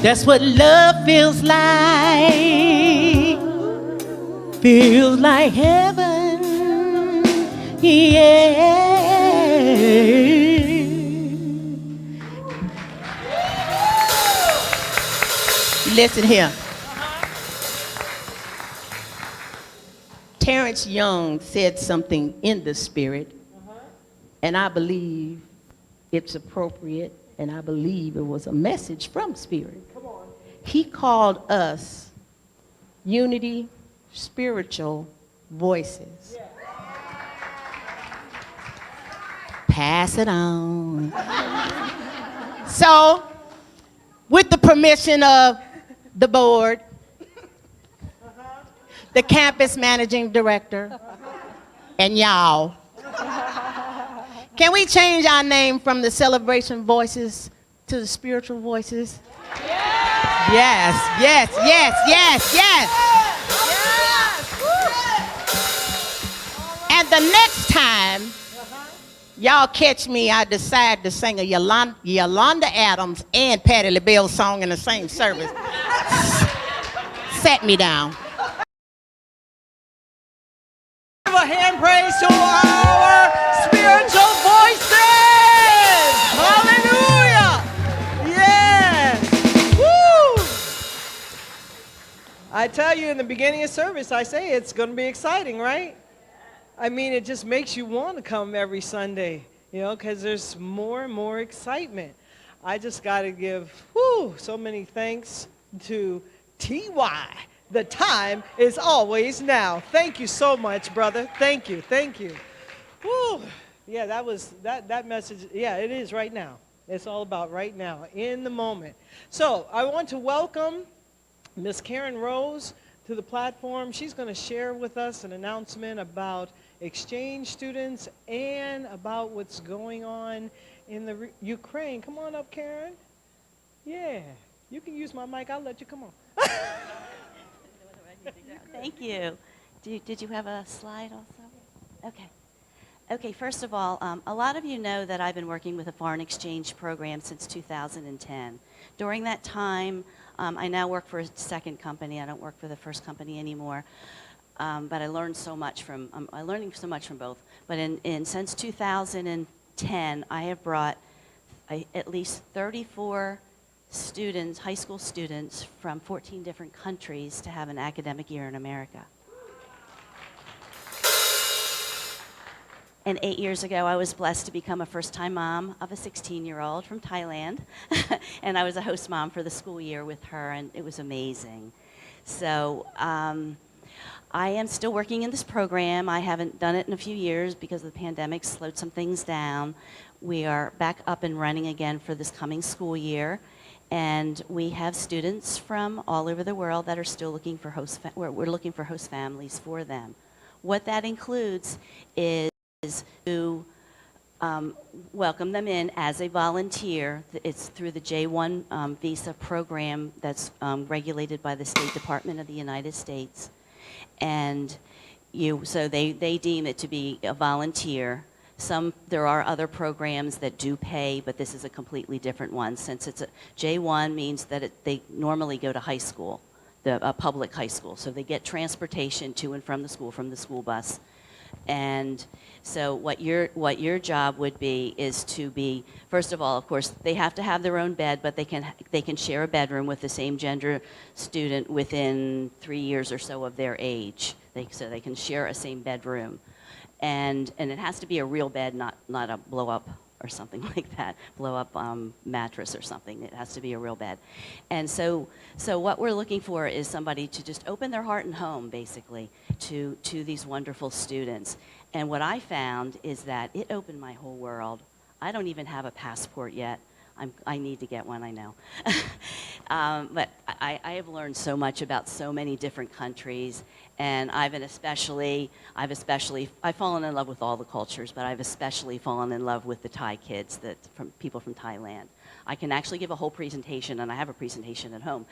[SPEAKER 5] That's what love feels like. Feels like heaven. Yeah. Listen here. Terrence Young said something in the spirit, and I believe it's appropriate, and I believe it was a message from spirit. He called us Unity Spiritual Voices. Pass it on. So, with the permission of the board, the campus managing director, and y'all, can we change our name from the Celebration Voices to the Spiritual Voices? Yes, yes, yes, yes, yes. And the next time y'all catch me, I decide to sing a Yolanda Adams and Patti LaBelle song in the same service. Set me down.
[SPEAKER 4] Give a hand praise to our spiritual voices. Hallelujah. Yes. Woo. I tell you, in the beginning of service, I say it's going to be exciting, right? I mean, it just makes you want to come every Sunday, you know, because there's more and more excitement. I just got to give so many thanks to T.Y. The time is always now. Thank you so much, brother. Thank you, thank you. Woo. Yeah, that was, that message, yeah, it is right now. It's all about right now, in the moment. So I want to welcome Miss Karen Rose to the platform. She's going to share with us an announcement about exchange students and about what's going on in the Ukraine. Come on up, Karen. Yeah, you can use my mic. I'll let you come on.
[SPEAKER 9] Thank you. Did you have a slide also? Okay. Okay, first of all, a lot of you know that I've been working with a foreign exchange program since 2010. During that time, I now work for a second company. I don't work for the first company anymore. But I learned so much from, I'm learning so much from both. But since 2010, I have brought at least 34 students, high school students from 14 different countries to have an academic year in America. And 8 years ago, I was blessed to become a first-time mom of a 16-year-old from Thailand. And I was a host mom for the school year with her, and it was amazing. So I am still working in this program. I haven't done it in a few years because the pandemic slowed some things down. We are back up and running again for this coming school year. And we have students from all over the world that are still looking for we're looking for host families for them. What that includes is to welcome them in as a volunteer. It's through the J-1 visa program that's regulated by the State Department of the United States. And so they deem it to be a volunteer. There are other programs that do pay, but this is a completely different one. Since it's a J-1 means that they normally go to high school, a public high school. So they get transportation to and from the school bus. And so what your job would be is to be, first of all, of course, they have to have their own bed, but they can share a bedroom with the same gender student within 3 years or so of their age. So they can share a same bedroom. And it has to be a real bed, not a blow-up or something like that, blow-up mattress or something. It has to be a real bed. And so what we're looking for is somebody to just open their heart and home, basically, to these wonderful students. And what I found is that it opened my whole world. I don't even have a passport yet. I need to get one, I know. But I have learned so much about so many different countries, and I've fallen in love with all the cultures, but I've especially fallen in love with the Thai kids, people from Thailand. I can actually give a whole presentation, and I have a presentation at home,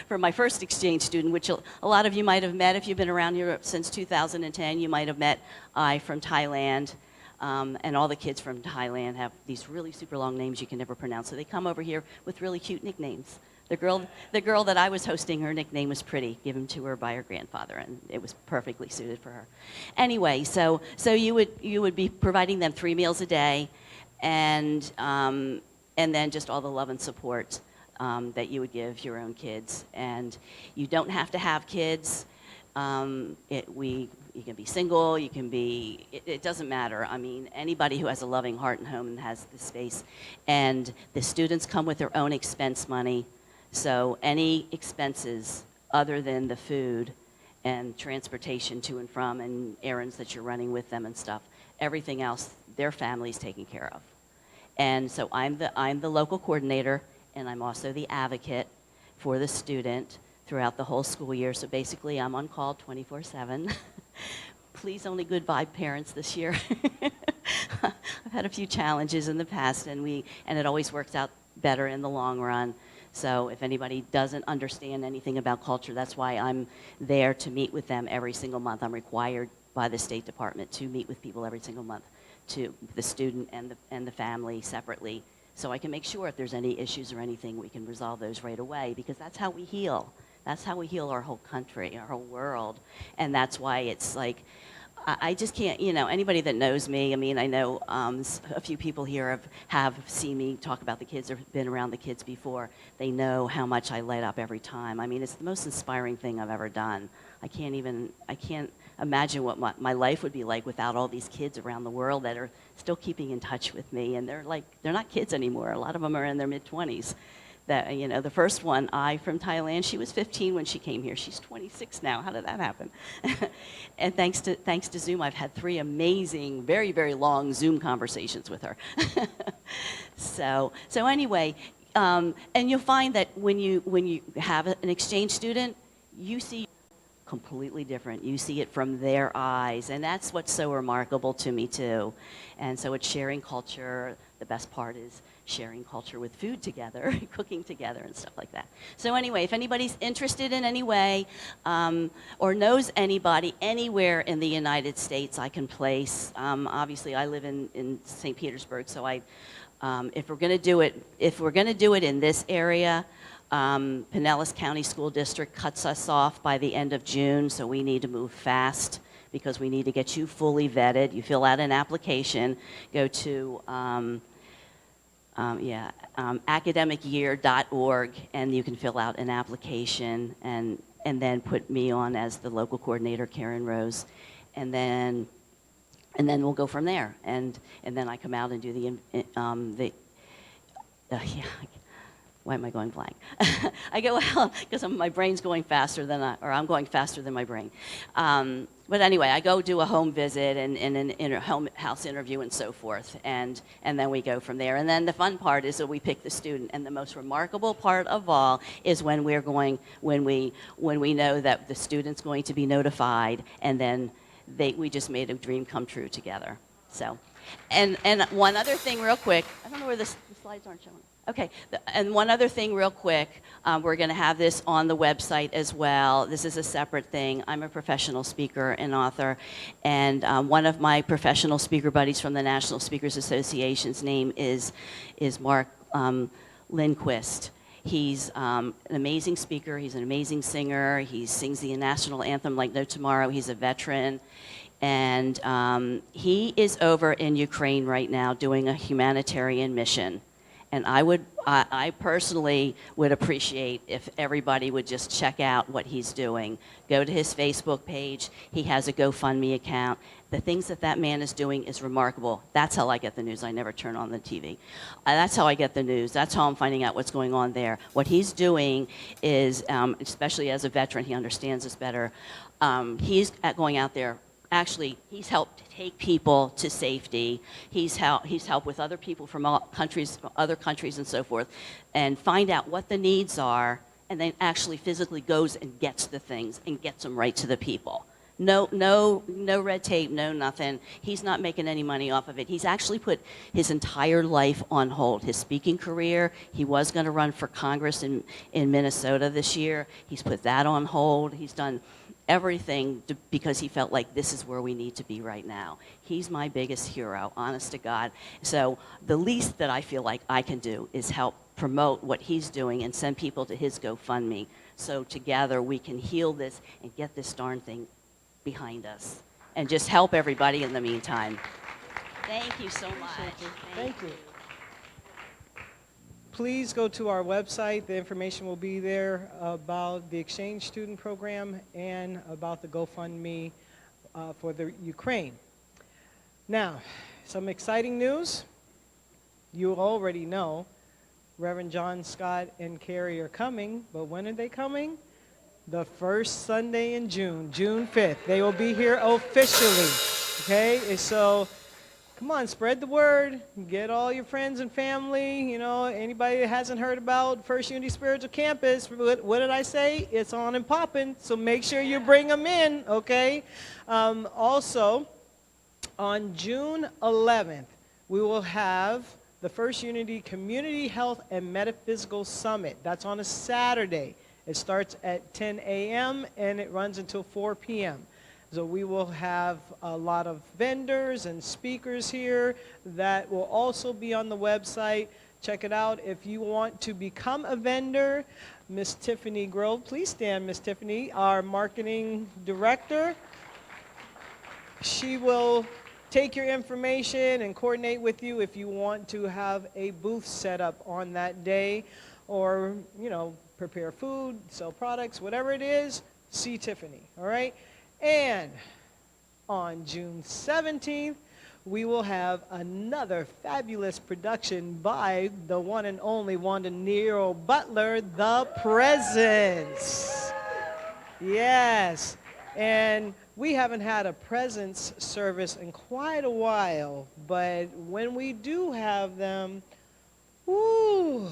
[SPEAKER 9] for my first exchange student, which a lot of you might have met if you've been around here since 2010. You might have met from Thailand. And all the kids from Thailand have these really super long names you can never pronounce. So they come over here with really cute nicknames The girl that I was hosting, her nickname was Pretty, given to her by her grandfather, and it was perfectly suited for her. Anyway, so you would be providing them 3 meals a day, and then just all the love and support that you would give your own kids. And you don't have to have kids. You can be single, you can be, it doesn't matter. I mean, anybody who has a loving heart and home and has the space. And the students come with their own expense money. So any expenses other than the food and transportation to and from and errands that you're running with them and stuff, everything else, their family's taken care of. And so I'm the local coordinator, and I'm also the advocate for the student throughout the whole school year. So basically, I'm on call 24/7. Please, only good vibe parents this year. I've had a few challenges in the past, and it always works out better in the long run. So if anybody doesn't understand anything about culture, that's why I'm there to meet with them every single month. I'm required by the State Department to meet with people every single month, to the student and the family separately, so I can make sure if there's any issues or anything, we can resolve those right away, because that's how we heal. That's how we heal our whole country, our whole world. And that's why it's like, I just can't, anybody that knows me, I mean, I know a few people here have seen me talk about the kids or been around the kids before. They know how much I light up every time. I mean, it's the most inspiring thing I've ever done. I can't imagine what my life would be like without all these kids around the world that are still keeping in touch with me. And they're not kids anymore. A lot of them are in their mid-20s. The first one, from Thailand, she was 15 when she came here. She's 26 now. How did that happen? And thanks to Zoom, I've had 3 amazing, very, very long Zoom conversations with her. So anyway, and you'll find that when you have an exchange student, you see completely different. You see it from their eyes, and that's what's so remarkable to me too. And so it's sharing culture. The best part is sharing culture with food together, cooking together and stuff like that. So anyway, if anybody's interested in any way or knows anybody anywhere in the United States I can place, obviously I live in St. Petersburg, so if we're going to do it in this area, Pinellas County School District cuts us off by the end of June, so we need to move fast because we need to get you fully vetted. You fill out an application, go to academicyear.org, and you can fill out an application and then put me on as the local coordinator, Karen Rose, and then we'll go from there. And then I come out and do why am I going blank? I go out because my brain's going faster than I'm going faster than my brain. But anyway, I go do a home visit and an home house interview and so forth, and then we go from there. And then the fun part is that we pick the student, and the most remarkable part of all is when we know that the student's going to be notified, and then we just made a dream come true together. So, and one other thing real quick, I don't know where the slides aren't showing. Okay, and one other thing real quick, we're going to have this on the website as well. This is a separate thing. I'm a professional speaker and author, and one of my professional speaker buddies from the National Speakers Association's name is Mark Lindquist. He's an amazing speaker. He's an amazing singer. He sings the national anthem like no tomorrow. He's a veteran. And he is over in Ukraine right now doing a humanitarian mission. And I personally would appreciate if everybody would just check out what he's doing. Go to his Facebook page. He has a GoFundMe account. The things that man is doing is remarkable. That's how I get the news. I never turn on the TV. That's how I get the news. That's how I'm finding out what's going on there. What he's doing is, especially as a veteran, he understands this better. He's going out there. Actually, he's helped take people to safety. He's helped with other people from other countries and so forth, and find out what the needs are, and then actually physically goes and gets the things and gets them right to the people. No red tape, no nothing. He's not making any money off of it. He's actually put his entire life on hold. His speaking career, he was going to run for Congress in Minnesota this year. He's put that on hold. He's done everything because he felt like this is where we need to be right now. He's my biggest hero, honest to God. So the least that I feel like I can do is help promote what he's doing and send people to his GoFundMe. So together we can heal this and get this darn thing behind us and just help everybody in the meantime. Thank you so much.
[SPEAKER 4] Thank you. Please go to our website. The information will be there about the exchange student program and about the GoFundMe for the Ukraine. Now, some exciting news. You already know Reverend John Scott and Carrie are coming, but when are they coming? The first Sunday in June, June 5th. They will be here officially, okay? And so, come on, spread the word. Get all your friends and family, you know, anybody that hasn't heard about First Unity Spiritual Campus. What did I say? It's on and popping, so make sure you bring them in, okay? Also, on June 11th, we will have the First Unity Community Health and Metaphysical Summit. That's on a Saturday. It starts at 10 a.m. and it runs until 4 p.m. So we will have a lot of vendors and speakers here that will also be on the website. Check it out. If you want to become a vendor, Miss Tiffany Grove, please stand, Miss Tiffany, our marketing director. She will take your information and coordinate with you if you want to have a booth set up on that day, or, you know, prepare food, sell products, whatever it is, see Tiffany, all right? And on June 17th, we will have another fabulous production by the one and only Wanda Nero Butler, The Presence. Yes. And we haven't had a presence service in quite a while, but when we do have them, woo,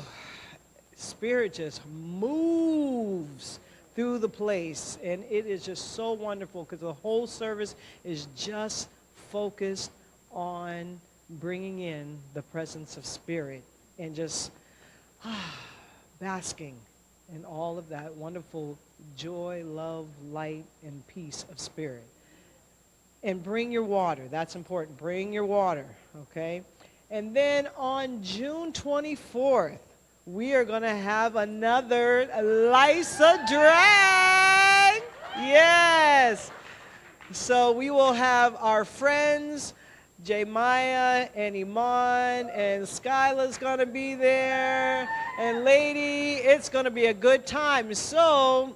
[SPEAKER 4] Spirit just moves through the place, and it is just so wonderful because the whole service is just focused on bringing in the presence of Spirit and just basking in all of that wonderful joy, love, light, and peace of Spirit. And bring your water. That's important. Bring your water, okay? And then on June 24th, we are going to have another Lysa Drag. Yes. So we will have our friends, Maya and Iman, and Skyla's going to be there. And Lady, it's going to be a good time. So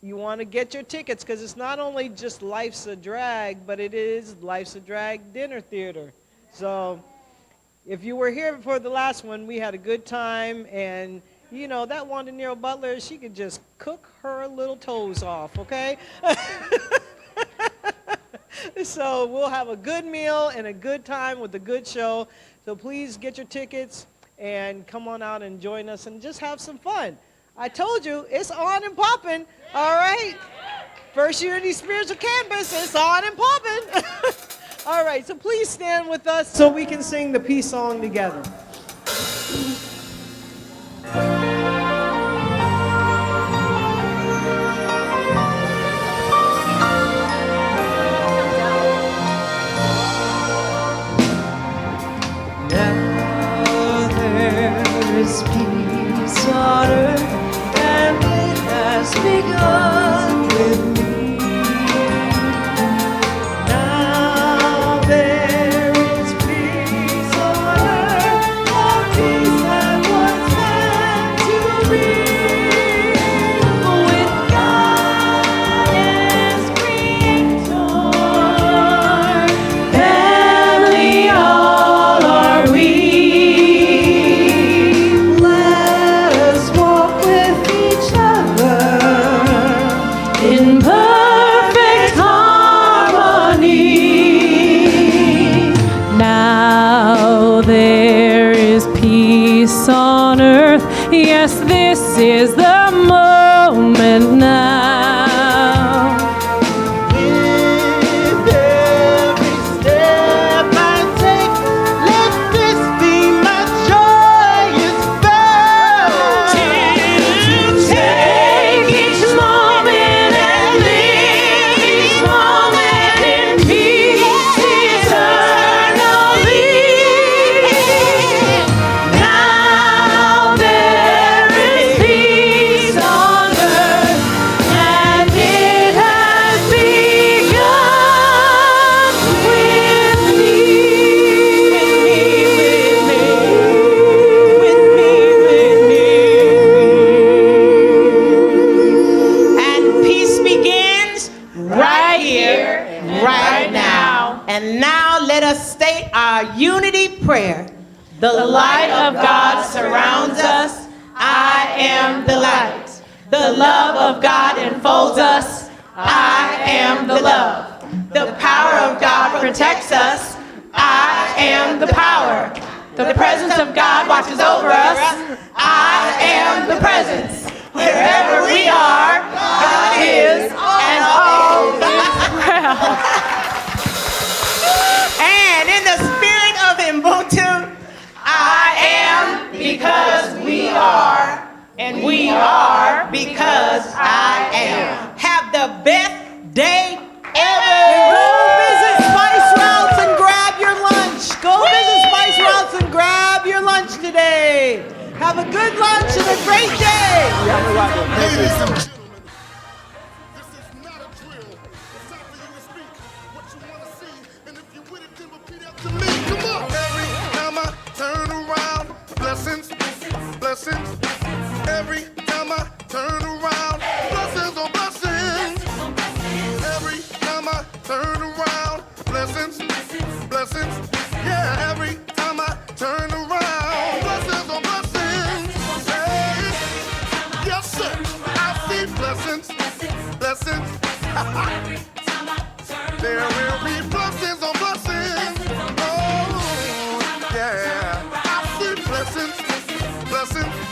[SPEAKER 4] you want to get your tickets because it's not only just Life's a Drag, but it is Life's a Drag Dinner Theater. So if you were here before the last one, we had a good time. And, you know, that Wanda Nero Butler, she could just cook her little toes off, okay? So we'll have a good meal and a good time with a good show. So please get your tickets and come on out and join us and just have some fun. I told you, it's on and popping, all right? First Unity Spiritual Campus, it's on and popping. All right, so please stand with us so we can sing the peace song together.
[SPEAKER 5] Now there is peace on earth, and it has begun with me. Now there is peace on earth, a peace that was meant to be. With God as creator, family all are we. Let us walk with each other in perfect harmony.
[SPEAKER 7] Now there is peace on earth. Yes, this is the moment now.
[SPEAKER 5] With every step I take, let this be my joyous vow. To take each moment and live each moment in peace eternally. Now there
[SPEAKER 3] unity prayer.
[SPEAKER 5] The light of God surrounds us. I am the light. The love of God enfolds us. I am the love. The power of God protects us. I am the power. The presence of God watches over us. I am the presence. Wherever we are, God is, and all is well.
[SPEAKER 3] And in the spirit of Ubuntu,
[SPEAKER 5] I am because we are, and we are because I am.
[SPEAKER 3] have the best day ever.
[SPEAKER 4] Go visit Spice Routes and grab your lunch. Go visit Spice Routes and grab your lunch today. Have a good lunch and a great day.
[SPEAKER 10] Ladies and gentlemen, this is not a drill. It's time for you to speak what you want to see. And if you with it, then repeat after me. Come on. Every time I turn around, blessings, blessings. Every time I turn around, blessings on blessings. Every time I turn around, blessings, blessings. Yeah, every time I turn around, blessings on blessings. Hey, yes, sir. I see blessings, blessings. There will be blessings on blessings. Oh, yeah. I see blessings, blessings.